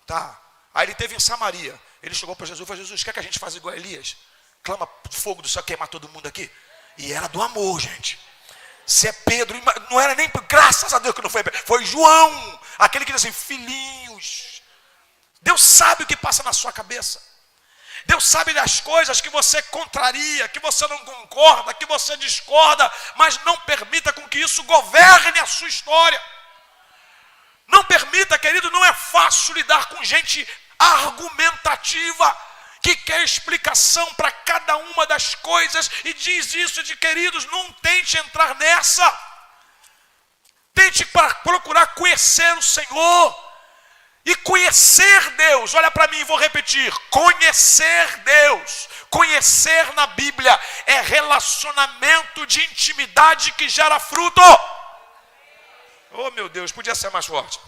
Tá. Aí ele teve em Samaria. Ele chegou para Jesus e falou, Jesus, quer que a gente faça igual a Elias? Clama fogo do céu, queimar todo mundo aqui. E era do amor, gente. Se é Pedro, não era nem, graças a Deus que não foi Pedro, foi João, aquele que diz assim, filhinhos. Deus sabe o que passa na sua cabeça. Deus sabe das coisas que você contraria, que você não concorda, que você discorda, mas não permita com que isso governe a sua história. Não permita, querido, não é fácil lidar com gente argumentativa, que quer explicação para cada uma das coisas e diz isso de queridos, não tente entrar nessa. Tente procurar conhecer o Senhor. E conhecer Deus, olha para mim, vou repetir, conhecer Deus, conhecer na Bíblia é relacionamento de intimidade que gera fruto. Oh meu Deus, podia ser mais forte.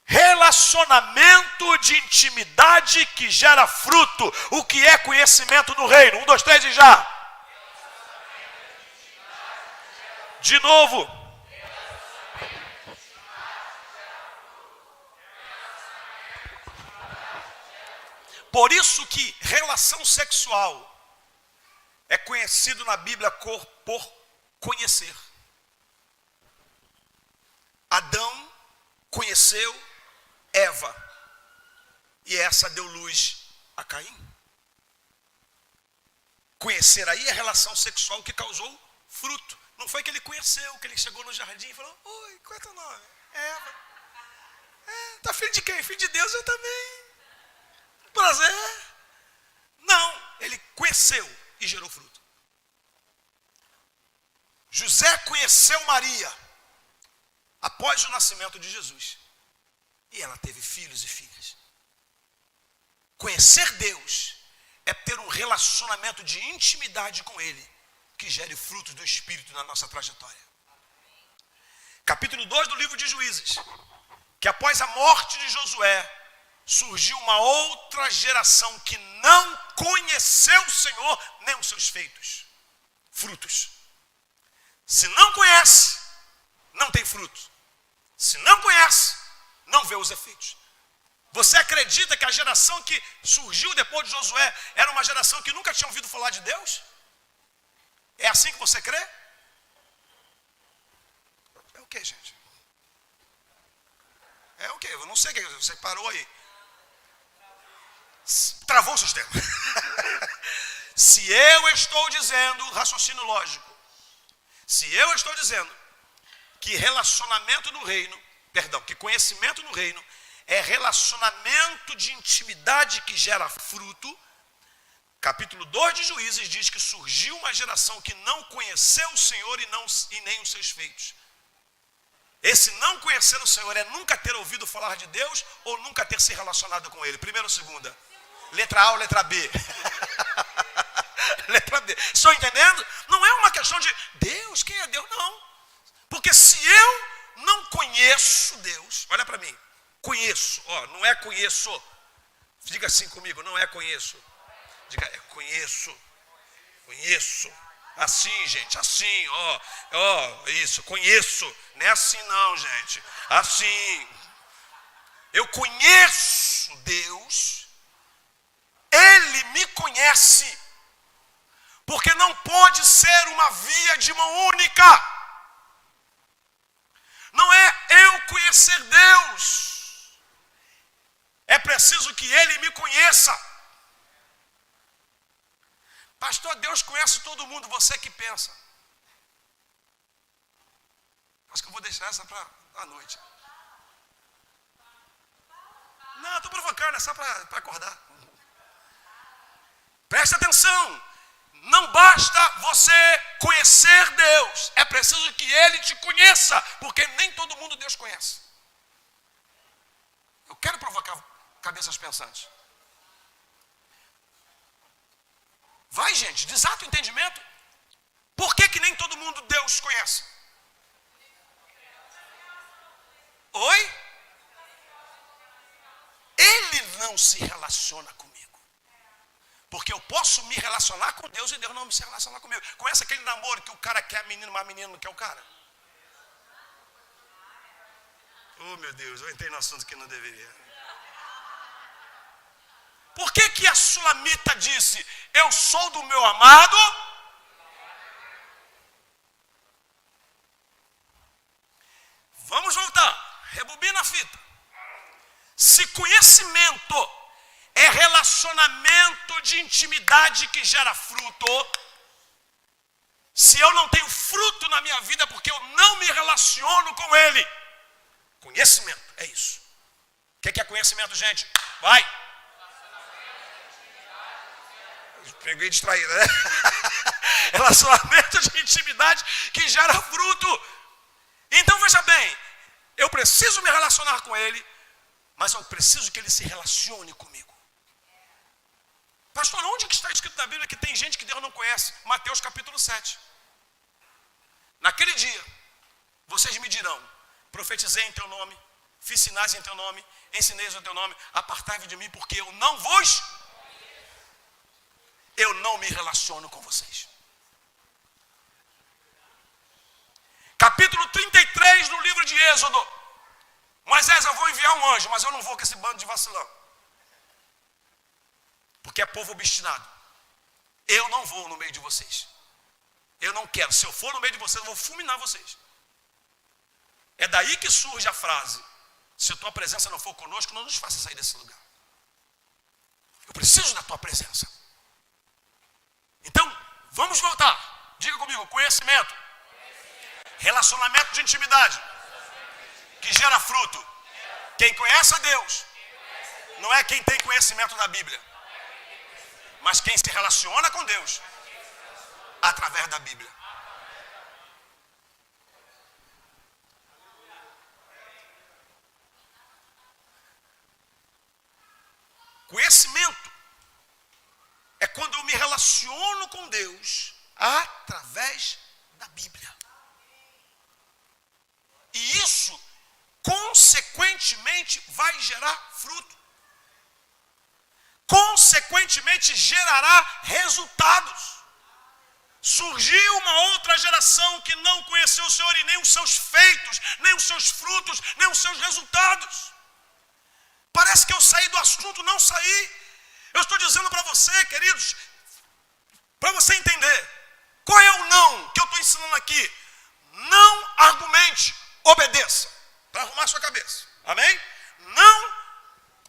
Relacionamento de intimidade que gera fruto. O que é conhecimento no reino? 1, 2, 3 e já. De novo. Por isso que relação sexual é conhecido na Bíblia por conhecer. Adão conheceu Eva. E essa deu luz a Caim. Conhecer aí é a relação sexual que causou fruto. Não foi que ele conheceu, que ele chegou no jardim e falou: oi, qual é teu nome? Eva. Tá filho de quem? Filho de Deus, eu também. Prazer. Não, ele conheceu e gerou fruto. José conheceu Maria após o nascimento de Jesus. E ela teve filhos e filhas. Conhecer Deus é ter um relacionamento de intimidade com Ele, que gere frutos do Espírito na nossa trajetória. Capítulo 2 do livro de Juízes, que após a morte de Josué, surgiu uma outra geração que não conheceu o Senhor, nem os seus frutos. Se não conhece, não tem fruto. Se não conhece, não vê os efeitos. Você acredita que a geração que surgiu depois de Josué era uma geração que nunca tinha ouvido falar de Deus? É assim que você crê? É o que, gente? É o que? Eu não sei o que você parou aí. Travou o sistema. Se eu estou dizendo, raciocínio lógico, se eu estou dizendo que relacionamento no reino, que conhecimento no reino é relacionamento de intimidade que gera fruto, capítulo 2 de Juízes diz que surgiu uma geração que não conheceu o Senhor e nem os seus feitos. Esse não conhecer o Senhor é nunca ter ouvido falar de Deus ou nunca ter se relacionado com Ele. Primeira ou segunda? Letra A ou letra B? Letra B. Estão entendendo? Não é uma questão de Deus, quem é Deus? Não. Porque se eu não conheço Deus, olha para mim, conheço, não é conheço. Diga assim comigo, não é conheço. Diga, é conheço. Assim, gente, assim, isso, conheço. Não é assim não, gente. Assim. Eu conheço Deus. Ele me conhece. Porque não pode ser uma via de mão única. Não é eu conhecer Deus. É preciso que Ele me conheça. Pastor, Deus conhece todo mundo, você que pensa. Acho que eu vou deixar essa para a noite. Não, estou provocando, é só para acordar. Presta atenção. Não basta você conhecer Deus. É preciso que Ele te conheça. Porque nem todo mundo Deus conhece. Eu quero provocar cabeças pensantes. Vai, gente, desata o entendimento. Por que nem todo mundo Deus conhece? Oi? Ele não se relaciona comigo. Porque eu posso me relacionar com Deus e Deus não se relacionar comigo. Conhece aquele namoro que o cara quer a menina, mas a menina não quer o cara? Oh, meu Deus, eu entrei no assunto que não deveria. Por que a Sulamita disse, eu sou do meu amado? Vamos voltar, rebobina a fita. Se conhecimento é relacionamento de intimidade que gera fruto, se eu não tenho fruto na minha vida porque eu não me relaciono com Ele, conhecimento, é isso. O que é conhecimento, gente? Vai! Peguei distraído, né? Relacionamento de intimidade que gera fruto. Então veja bem, eu preciso me relacionar com Ele, mas eu preciso que Ele se relacione comigo. Pastor, onde que está escrito na Bíblia que tem gente que Deus não conhece? Mateus capítulo 7. Naquele dia, vocês me dirão, profetizei em teu nome, fiz sinais em teu nome, ensinei em teu nome, apartai-vos de mim, porque eu não me relaciono com vocês. Capítulo 33 do livro de Êxodo. Moisés, eu vou enviar um anjo, mas eu não vou com esse bando de vacilão. Porque é povo obstinado. Eu não vou no meio de vocês. Eu não quero. Se eu for no meio de vocês, eu vou fulminar vocês. É daí que surge a frase: se a tua presença não for conosco, não nos faça sair desse lugar. Eu preciso da tua presença. Então, vamos voltar. Diga comigo: conhecimento. Relacionamento de intimidade que gera fruto. Quem conhece a Deus não é quem tem conhecimento da Bíblia, mas quem se relaciona com Deus através da Bíblia. Conhecimento é quando eu me relaciono com Deus através da Bíblia. E isso, consequentemente, vai gerar fruto. Consequentemente, gerará resultados. Surgiu uma outra geração que não conheceu o Senhor e nem os seus feitos, nem os seus frutos, nem os seus resultados. Parece que eu saí do assunto, não saí. Eu estou dizendo para você, queridos, para você entender, qual é o não que eu estou ensinando aqui? Não argumente, obedeça. Para arrumar sua cabeça, amém? Não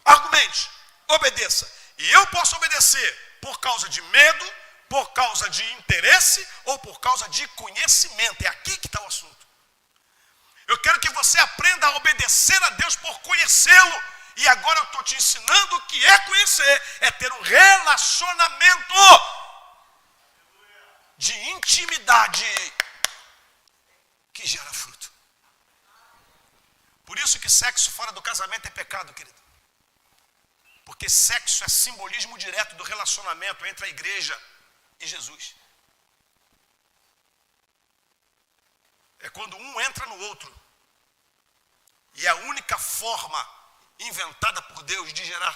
argumente, obedeça. E eu posso obedecer por causa de medo, por causa de interesse ou por causa de conhecimento. É aqui que está o assunto. Eu quero que você aprenda a obedecer a Deus por conhecê-lo. E agora eu estou te ensinando o que é conhecer. É ter um relacionamento de intimidade que gera fruto. Por isso que sexo fora do casamento é pecado, querido. Porque sexo é simbolismo direto do relacionamento entre a igreja e Jesus. É quando um entra no outro. E é a única forma inventada por Deus de gerar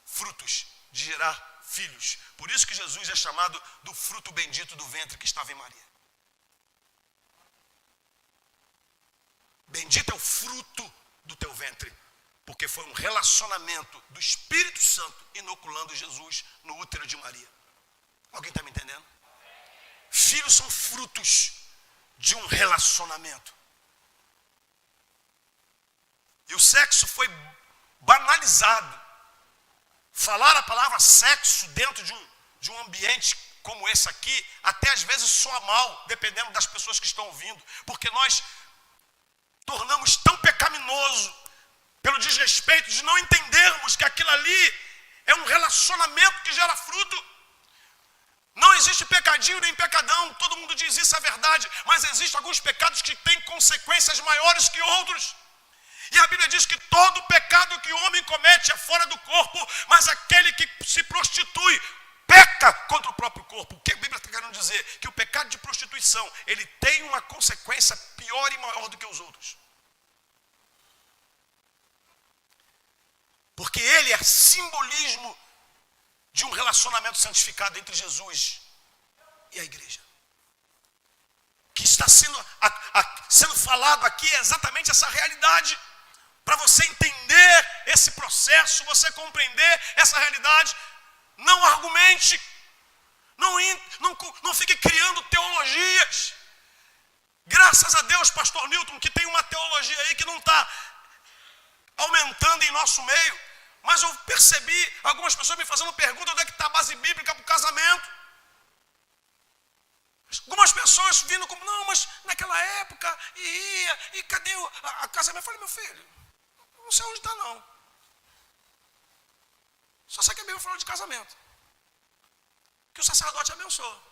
frutos, de gerar filhos. Por isso que Jesus é chamado do fruto bendito do ventre que estava em Maria. Bendito é o fruto do teu ventre, porque foi um relacionamento do Espírito Santo inoculando Jesus no útero de Maria. Alguém está me entendendo? Filhos são frutos de um relacionamento. E o sexo foi banalizado. Falar a palavra sexo dentro de um ambiente como esse aqui, até às vezes soa mal, dependendo das pessoas que estão ouvindo, porque nós tornamos tão pecaminoso pelo desrespeito de não entendermos que aquilo ali é um relacionamento que gera fruto. Não existe pecadinho nem pecadão, todo mundo diz isso, é verdade, mas existem alguns pecados que têm consequências maiores que outros. E a Bíblia diz que todo pecado que o homem comete é fora do corpo, mas aquele que se prostitui peca contra o próprio corpo. O que a Bíblia está querendo dizer? Que o pecado de prostituição, ele tem uma consequência pior e maior do que os outros. Porque ele é simbolismo de um relacionamento santificado entre Jesus e a igreja. Que está sendo falado aqui é exatamente essa realidade. Para você entender esse processo, você compreender essa realidade, não argumente, não fique criando teologias. Graças a Deus, pastor Newton, que tem uma teologia aí que não está aumentando em nosso meio, mas eu percebi algumas pessoas me fazendo pergunta: onde é que está a base bíblica para o casamento? Algumas pessoas vindo como: não, mas naquela época e cadê a casamento? Eu falei: meu filho, não sei onde está não. Só sei que a Bíblia falou de casamento, que o sacerdote abençoa.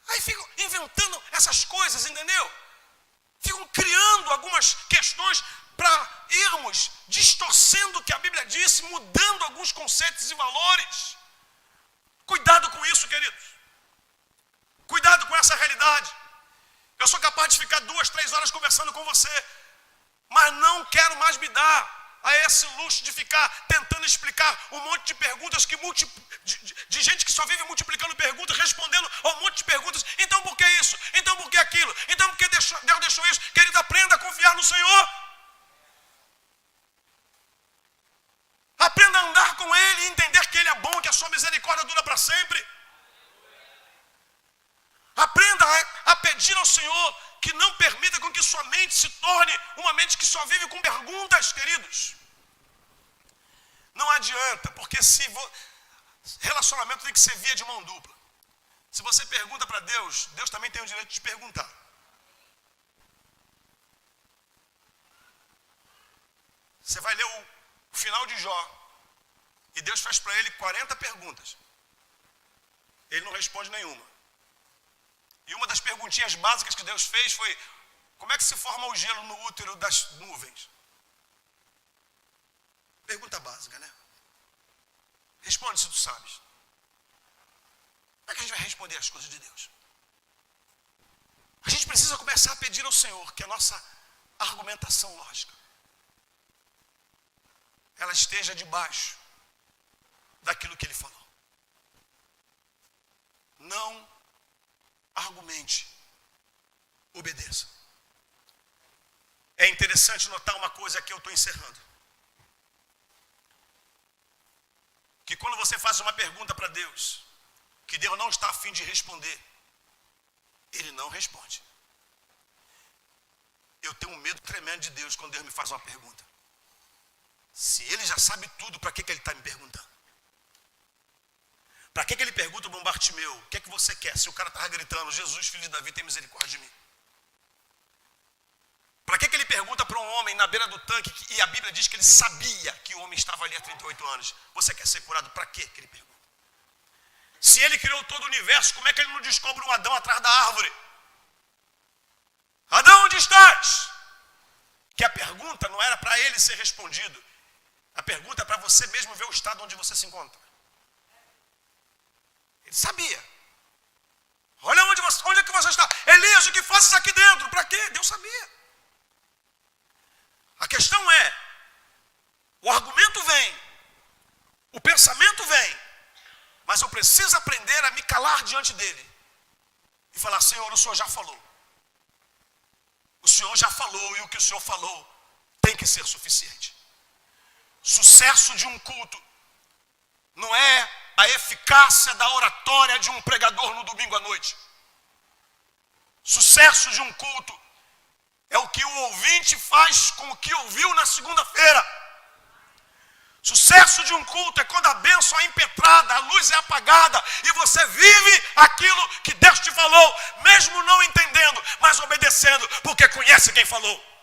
Aí ficam inventando essas coisas, entendeu? Ficam criando algumas questões para irmos distorcendo o que a Bíblia disse, mudando alguns conceitos e valores. Cuidado com isso, queridos. Cuidado com essa realidade. Eu sou capaz de ficar 2, 3 horas conversando com você, mas não quero mais me dar a esse luxo de ficar tentando explicar um monte de perguntas de gente que só vive multiplicando perguntas, respondendo a um monte de perguntas. Então por que isso? Então por que aquilo? Então por que Deus deixou isso? Querido, aprenda a confiar no Senhor. Aprenda a andar com Ele e entender que Ele é bom, que a sua misericórdia dura para sempre. Aprenda a pedir ao Senhor que não permita com que sua mente se torne uma mente que só vive com perguntas, queridos. Não adianta, porque relacionamento tem que ser via de mão dupla. Se você pergunta para Deus, Deus também tem o direito de te perguntar. Você vai ler o final de Jó, e Deus faz para ele 40 perguntas. Ele não responde nenhuma. E uma das perguntinhas básicas que Deus fez foi: como é que se forma o gelo no útero das nuvens? Pergunta básica, né? Responde se tu sabes. Como é que a gente vai responder as coisas de Deus? A gente precisa começar a pedir ao Senhor que a nossa argumentação lógica ela esteja debaixo daquilo que Ele falou. Não argumente, obedeça. É interessante notar uma coisa aqui, eu estou encerrando. Que quando você faz uma pergunta para Deus, que Deus não está a fim de responder, Ele não responde. Eu tenho um medo tremendo de Deus quando Deus me faz uma pergunta. Se Ele já sabe tudo, para que Ele está me perguntando? Para que Ele pergunta para um Bartimeu: o que é que você quer? Se o cara estava gritando: Jesus, filho de Davi, tem misericórdia de mim. Para que Ele pergunta para um homem na beira do tanque, e a Bíblia diz que ele sabia que o homem estava ali há 38 anos. Você quer ser curado? Para que Ele pergunta? Se Ele criou todo o universo, como é que Ele não descobre um Adão atrás da árvore? Adão, onde estás? Que a pergunta não era para ele ser respondido. A pergunta é para você mesmo ver o estado onde você se encontra. Ele sabia. Olha onde é que você está. Elias, o que fazes aqui dentro? Para quê? Deus sabia. A questão é, o argumento vem, o pensamento vem, mas eu preciso aprender a me calar diante dele e falar: Senhor, o Senhor já falou. O Senhor já falou, e o que o Senhor falou tem que ser suficiente. Sucesso de um culto não é a eficácia da oratória de um pregador no domingo à noite. Sucesso de um culto é o que o ouvinte faz com o que ouviu na segunda-feira. Sucesso de um culto é quando a bênção é impetrada, a luz é apagada e você vive aquilo que Deus te falou, mesmo não entendendo, mas obedecendo, porque conhece quem falou.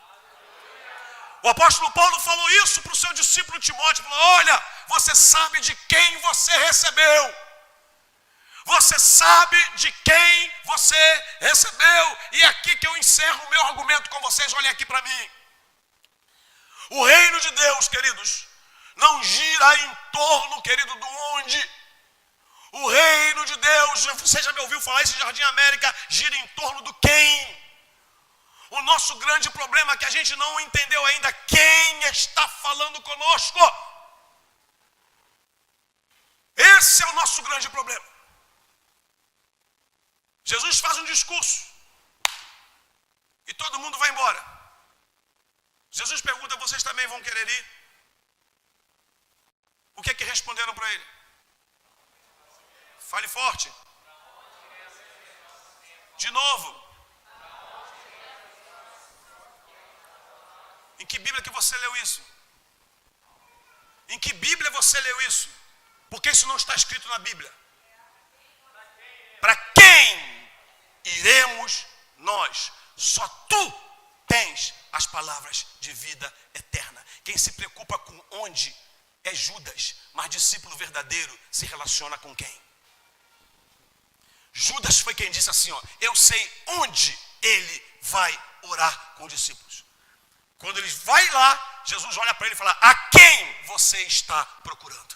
O apóstolo Paulo falou isso para o seu discípulo Timóteo. Falou: olha, você sabe de quem você recebeu. Você sabe de quem você recebeu. E é aqui que eu encerro o meu argumento com vocês. Olhem aqui para mim. O reino de Deus, queridos, não gira em torno, querido, do onde. O reino de Deus, você já me ouviu falar isso em Jardim América, gira em torno do quem. O nosso grande problema é que a gente não entendeu ainda quem está falando conosco. Esse é o nosso grande problema. Jesus faz um discurso e todo mundo vai embora. Jesus pergunta: vocês também vão querer ir? O que é que responderam para ele? Fale forte. De novo. Em que Bíblia que você leu isso? Em que Bíblia você leu isso? Porque isso não está escrito na Bíblia. Para quem iremos nós? Só tu tens as palavras de vida eterna. Quem se preocupa com onde é Judas, mas discípulo verdadeiro se relaciona com quem? Judas foi quem disse assim: ó, eu sei onde ele vai orar com os discípulos. Quando ele vai lá, Jesus olha para ele e fala: a quem você está procurando?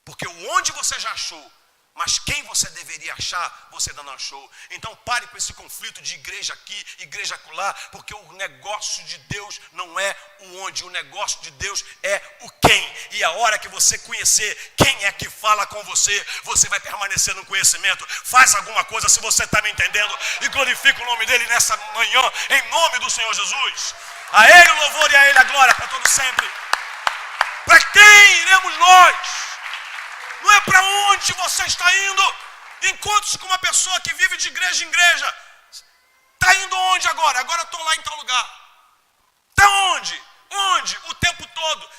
Porque o onde você já achou, mas quem você deveria achar, você ainda não achou. Então pare com esse conflito de igreja aqui, igreja acolá, porque o negócio de Deus não é o onde, o negócio de Deus é o quem. E a hora que você conhecer quem é que fala com você, você vai permanecer no conhecimento. Faz alguma coisa se você está me entendendo e glorifica o nome dele nessa manhã, em nome do Senhor Jesus. A Ele o louvor e a Ele a glória para todos sempre. Para quem iremos nós? Não é para onde você está indo. Encontre-se com uma pessoa que vive de igreja em igreja. Está Está indo onde agora? Agora eu estou lá em tal lugar. Está onde? Onde? O tempo todo.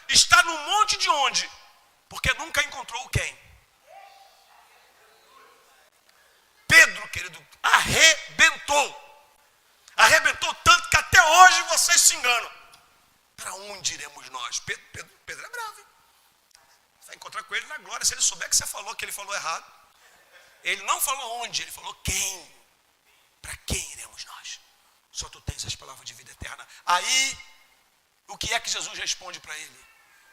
Está no monte de onde? Porque nunca encontrou o quem. Pedro, querido, arrebentou. Arrebentou tanto que até hoje vocês se enganam. Para onde iremos nós? Pedro é bravo. Você vai encontrar com ele na glória. Se ele souber que você falou que ele falou errado. Ele não falou onde, ele falou quem. Para quem iremos nós? Só tu tens as palavras de vida eterna. Aí, o que é que Jesus responde para ele?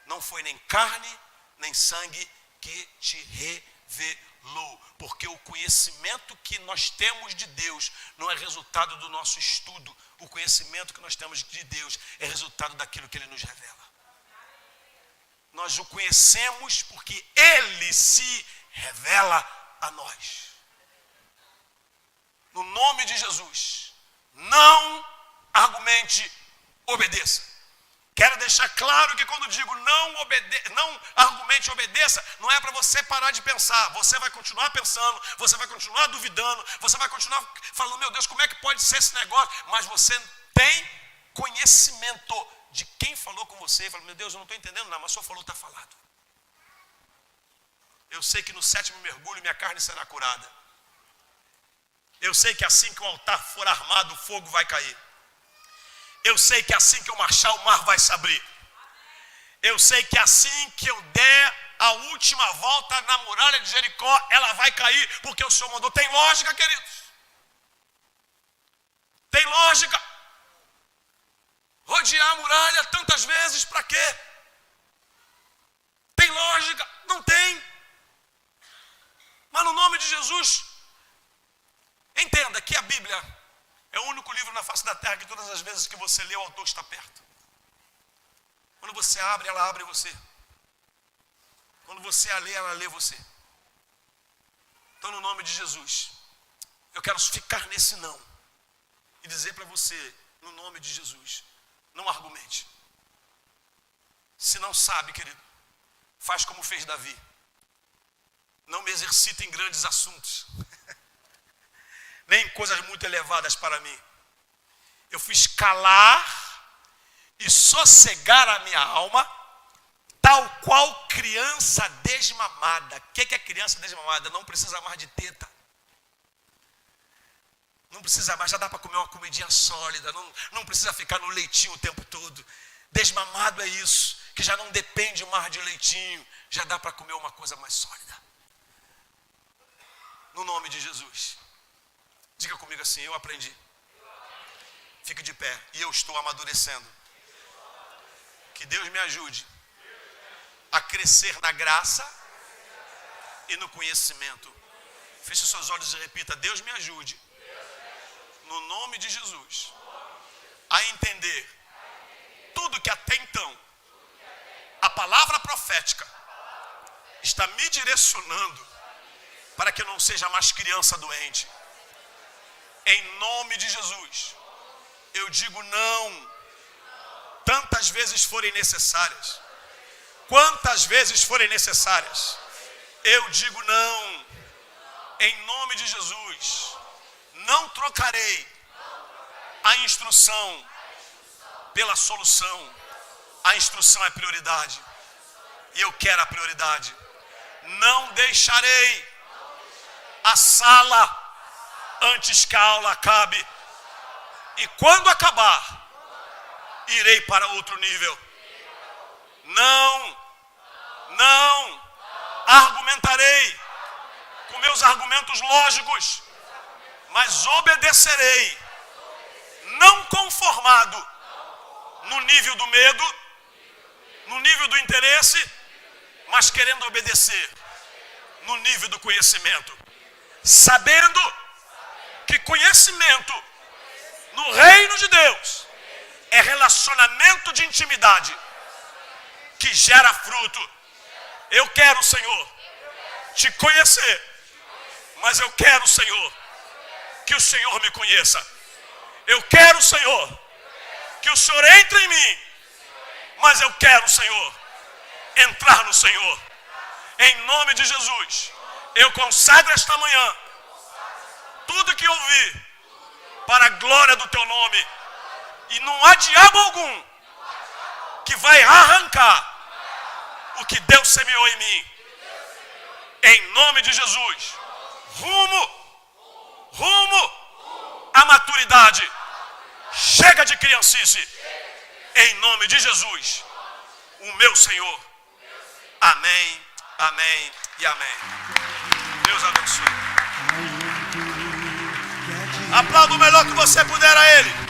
Não foi nem carne, nem sangue que te revelou. Porque o conhecimento que nós temos de Deus não é resultado do nosso estudo. O conhecimento que nós temos de Deus é resultado daquilo que Ele nos revela. Nós o conhecemos porque Ele se revela a nós. No nome de Jesus, não argumente, obedeça. Quero deixar claro que quando digo não argumente, obedeça, não é para você parar de pensar. Você vai continuar pensando, você vai continuar duvidando, você vai continuar falando, meu Deus, como é que pode ser esse negócio? Mas você tem conhecimento de quem falou com você. Fala, meu Deus, eu não estou entendendo nada, mas o Senhor falou, está falado. Eu sei que no 7º mergulho minha carne será curada. Eu sei que assim que o altar for armado, o fogo vai cair. Eu sei que assim que eu marchar, o mar vai se abrir. Eu sei que assim que eu der a última volta na muralha de Jericó, ela vai cair, porque o Senhor mandou. Tem lógica, queridos? Tem lógica? Rodear a muralha tantas vezes, para quê? Tem lógica? Não tem. Mas no nome de Jesus, entenda que a Bíblia é o único livro na face da terra que todas as vezes que você lê, o autor está perto. Quando você abre, ela abre você. Quando você a lê, ela lê você. Então, no nome de Jesus, eu quero ficar nesse não. E dizer para você, no nome de Jesus, não argumente. Se não sabe, querido, faz como fez Davi. Não me exercita em grandes assuntos. Nem coisas muito elevadas para mim. Eu fiz calar e sossegar a minha alma, tal qual criança desmamada. O que é criança desmamada? Não precisa mais de teta. Não precisa mais, já dá para comer uma comidinha sólida. Não precisa ficar no leitinho o tempo todo. Desmamado é isso, que já não depende mais de leitinho. Já dá para comer uma coisa mais sólida. No nome de Jesus. Diga comigo assim, eu aprendi. Fique de pé. E eu estou amadurecendo. Que Deus me ajude a crescer na graça e no conhecimento. Feche os seus olhos e repita, Deus me ajude, no nome de Jesus, a entender tudo que até então a palavra profética está me direcionando para que eu não seja mais criança doente. Em nome de Jesus, eu digo não, tantas vezes forem necessárias, quantas vezes forem necessárias, eu digo não, em nome de Jesus, não trocarei a instrução pela solução, a instrução é prioridade, e eu quero a prioridade, não deixarei a sala antes que a aula acabe. E quando acabar, irei para outro nível. Não argumentarei com meus argumentos lógicos, mas obedecerei, não conformado no nível do medo, no nível do interesse, mas querendo obedecer no nível do conhecimento, sabendo que conhecimento no reino de Deus é relacionamento de intimidade que gera fruto. Eu quero, Senhor, te conhecer, mas eu quero, Senhor, que o Senhor me conheça. Eu quero, Senhor, que o Senhor entre em mim, mas eu quero, Senhor, entrar no Senhor. Em nome de Jesus, eu consagro esta manhã tudo que ouvi para a glória do teu nome. E não há diabo algum que vai arrancar o que Deus semeou em mim. Em nome de Jesus. Rumo à maturidade. Chega de criancice. Em nome de Jesus, o meu Senhor. Amém, amém e amém. Deus abençoe. Aplauda o melhor que você puder a Ele.